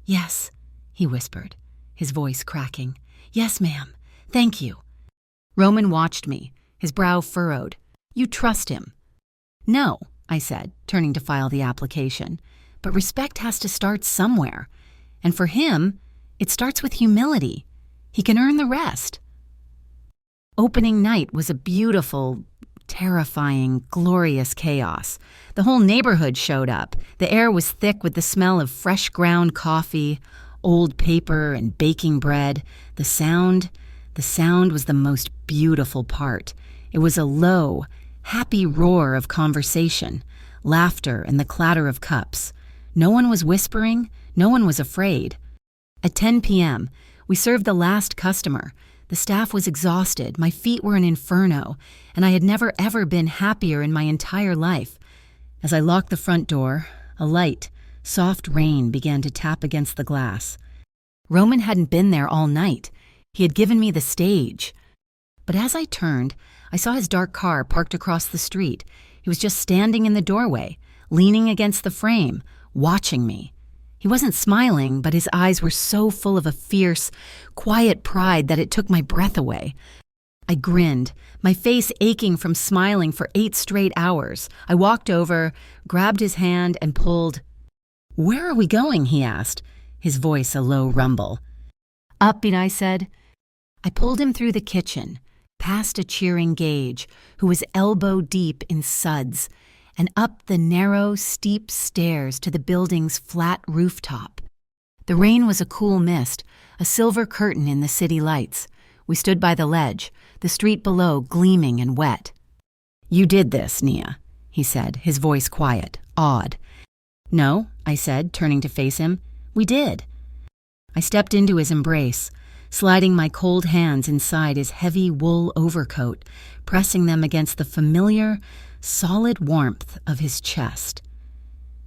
A: "Yes," he whispered, his voice cracking. "Yes, ma'am. Thank you." Roman watched me, his brow furrowed. "You trust him?" "No," I said, turning to file the application. "But respect has to start somewhere. And for him, it starts with humility. He can earn the rest." Opening night was a beautiful, terrifying, glorious chaos. The whole neighborhood showed up. The air was thick with the smell of fresh ground coffee, old paper, and baking bread. The sound was the most beautiful part. It was a low, happy roar of conversation, laughter, and the clatter of cups. No one was whispering. No one was afraid. At 10 p.m., we served the last customer. The staff was exhausted, my feet were an inferno, and I had never ever been happier in my entire life. As I locked the front door, a light, soft rain began to tap against the glass. Roman hadn't been there all night. He had given me the stage. But as I turned, I saw his dark car parked across the street. He was just standing in the doorway, leaning against the frame, watching me. He wasn't smiling, but his eyes were so full of a fierce, quiet pride that it took my breath away. I grinned, my face aching from smiling for 8 straight hours. I walked over, grabbed his hand, and pulled. "Where are we going?" he asked, his voice a low rumble. "Up," I said. I pulled him through the kitchen, past a cheering Gage, who was elbow-deep in suds, and up the narrow, steep stairs to the building's flat rooftop. The rain was a cool mist, a silver curtain in the city lights. We stood by the ledge, the street below gleaming and wet. "You did this, Nia," he said, his voice quiet, awed. "No," I said, turning to face him. "We did." I stepped into his embrace, sliding my cold hands inside his heavy wool overcoat, pressing them against the familiar, solid warmth of his chest.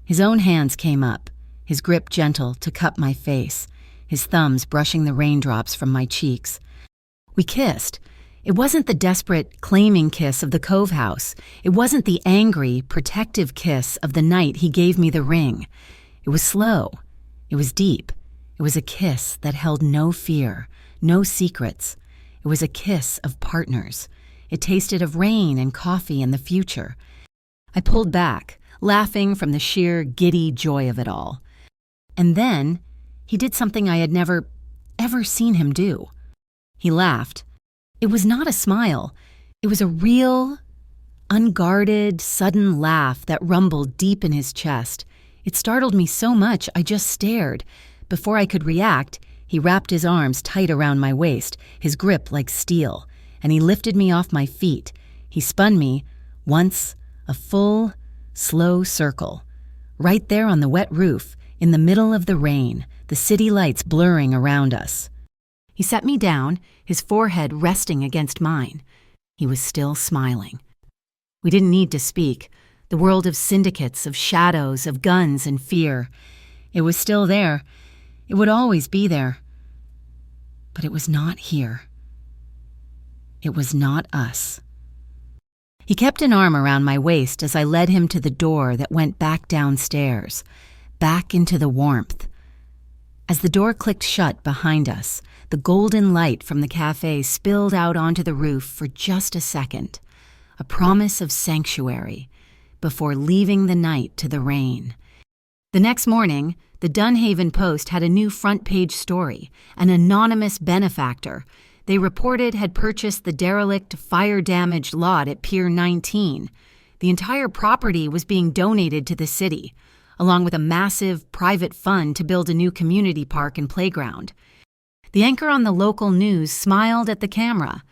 A: His own hands came up, his grip gentle to cup my face, his thumbs brushing the raindrops from my cheeks. We kissed. It wasn't the desperate, claiming kiss of the Cove House. It wasn't the angry, protective kiss of the night he gave me the ring. It was slow. It was deep. It was a kiss that held no fear, no secrets. It was a kiss of partners. It tasted of rain and coffee and the future. I pulled back, laughing from the sheer, giddy joy of it all. And then he did something I had never, ever seen him do. He laughed. It was not a smile. It was a real, unguarded, sudden laugh that rumbled deep in his chest. It startled me so much I just stared. Before I could react, he wrapped his arms tight around my waist, his grip like steel, and he lifted me off my feet. He spun me, once, a full, slow circle. Right there on the wet roof, in the middle of the rain, the city lights blurring around us. He set me down, his forehead resting against mine. He was still smiling. We didn't need to speak. The world of syndicates, of shadows, of guns and fear. It was still there. It would always be there. But it was not here. It was not us. He kept an arm around my waist as I led him to the door that went back downstairs, back into the warmth. As the door clicked shut behind us, The golden light from the cafe spilled out onto the roof for just a second, a promise of sanctuary, before leaving the night to the rain. The next morning, the Dunhaven Post had a new front-page story. An anonymous benefactor, they reported, had purchased the derelict, fire-damaged lot at Pier 19. The entire property was being donated to the city, along with a massive private fund to build a new community park and playground. The anchor on the local news smiled at the camera.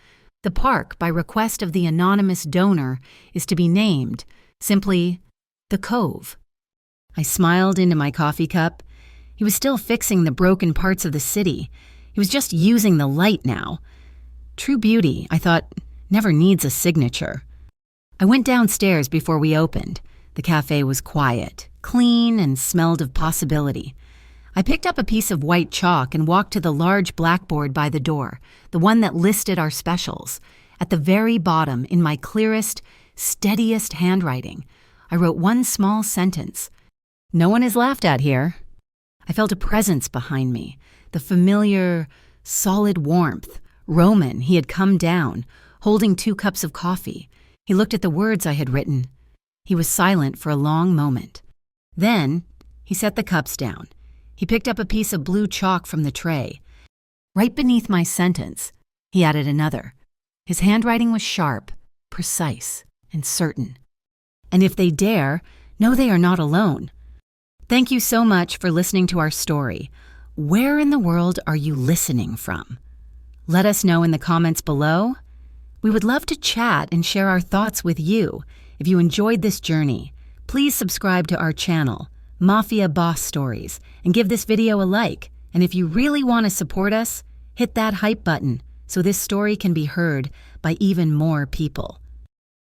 A: The park, by request of the anonymous donor, is to be named simply The Cove. I smiled into my coffee cup. He was still fixing the broken parts of the city. He was just using the light now. True beauty, I thought, never needs a signature. I went downstairs before we opened. The cafe was quiet, clean, and smelled of possibility. I picked up a piece of white chalk and walked to the large blackboard by the door, the one that listed our specials. At the very bottom, in my clearest, steadiest handwriting, I wrote one small sentence. "No one is laughed at here." I felt a presence behind me, the familiar, solid warmth. Roman, he had come down, holding 2 cups of coffee. He looked at the words I had written. He was silent for a long moment. Then, he set the cups down. He picked up a piece of blue chalk from the tray. Right beneath my sentence, he added another. His handwriting was sharp, precise, and certain. "And if they dare, know they are not alone." Thank you so much for listening to our story. Where in the world are you listening from? Let us know in the comments below. We would love to chat and share our thoughts with you. If you enjoyed this journey, please subscribe to our channel, Mafia Boss Stories, and give this video a like. And if you really want to support us, hit that hype button so this story can be heard by even more people.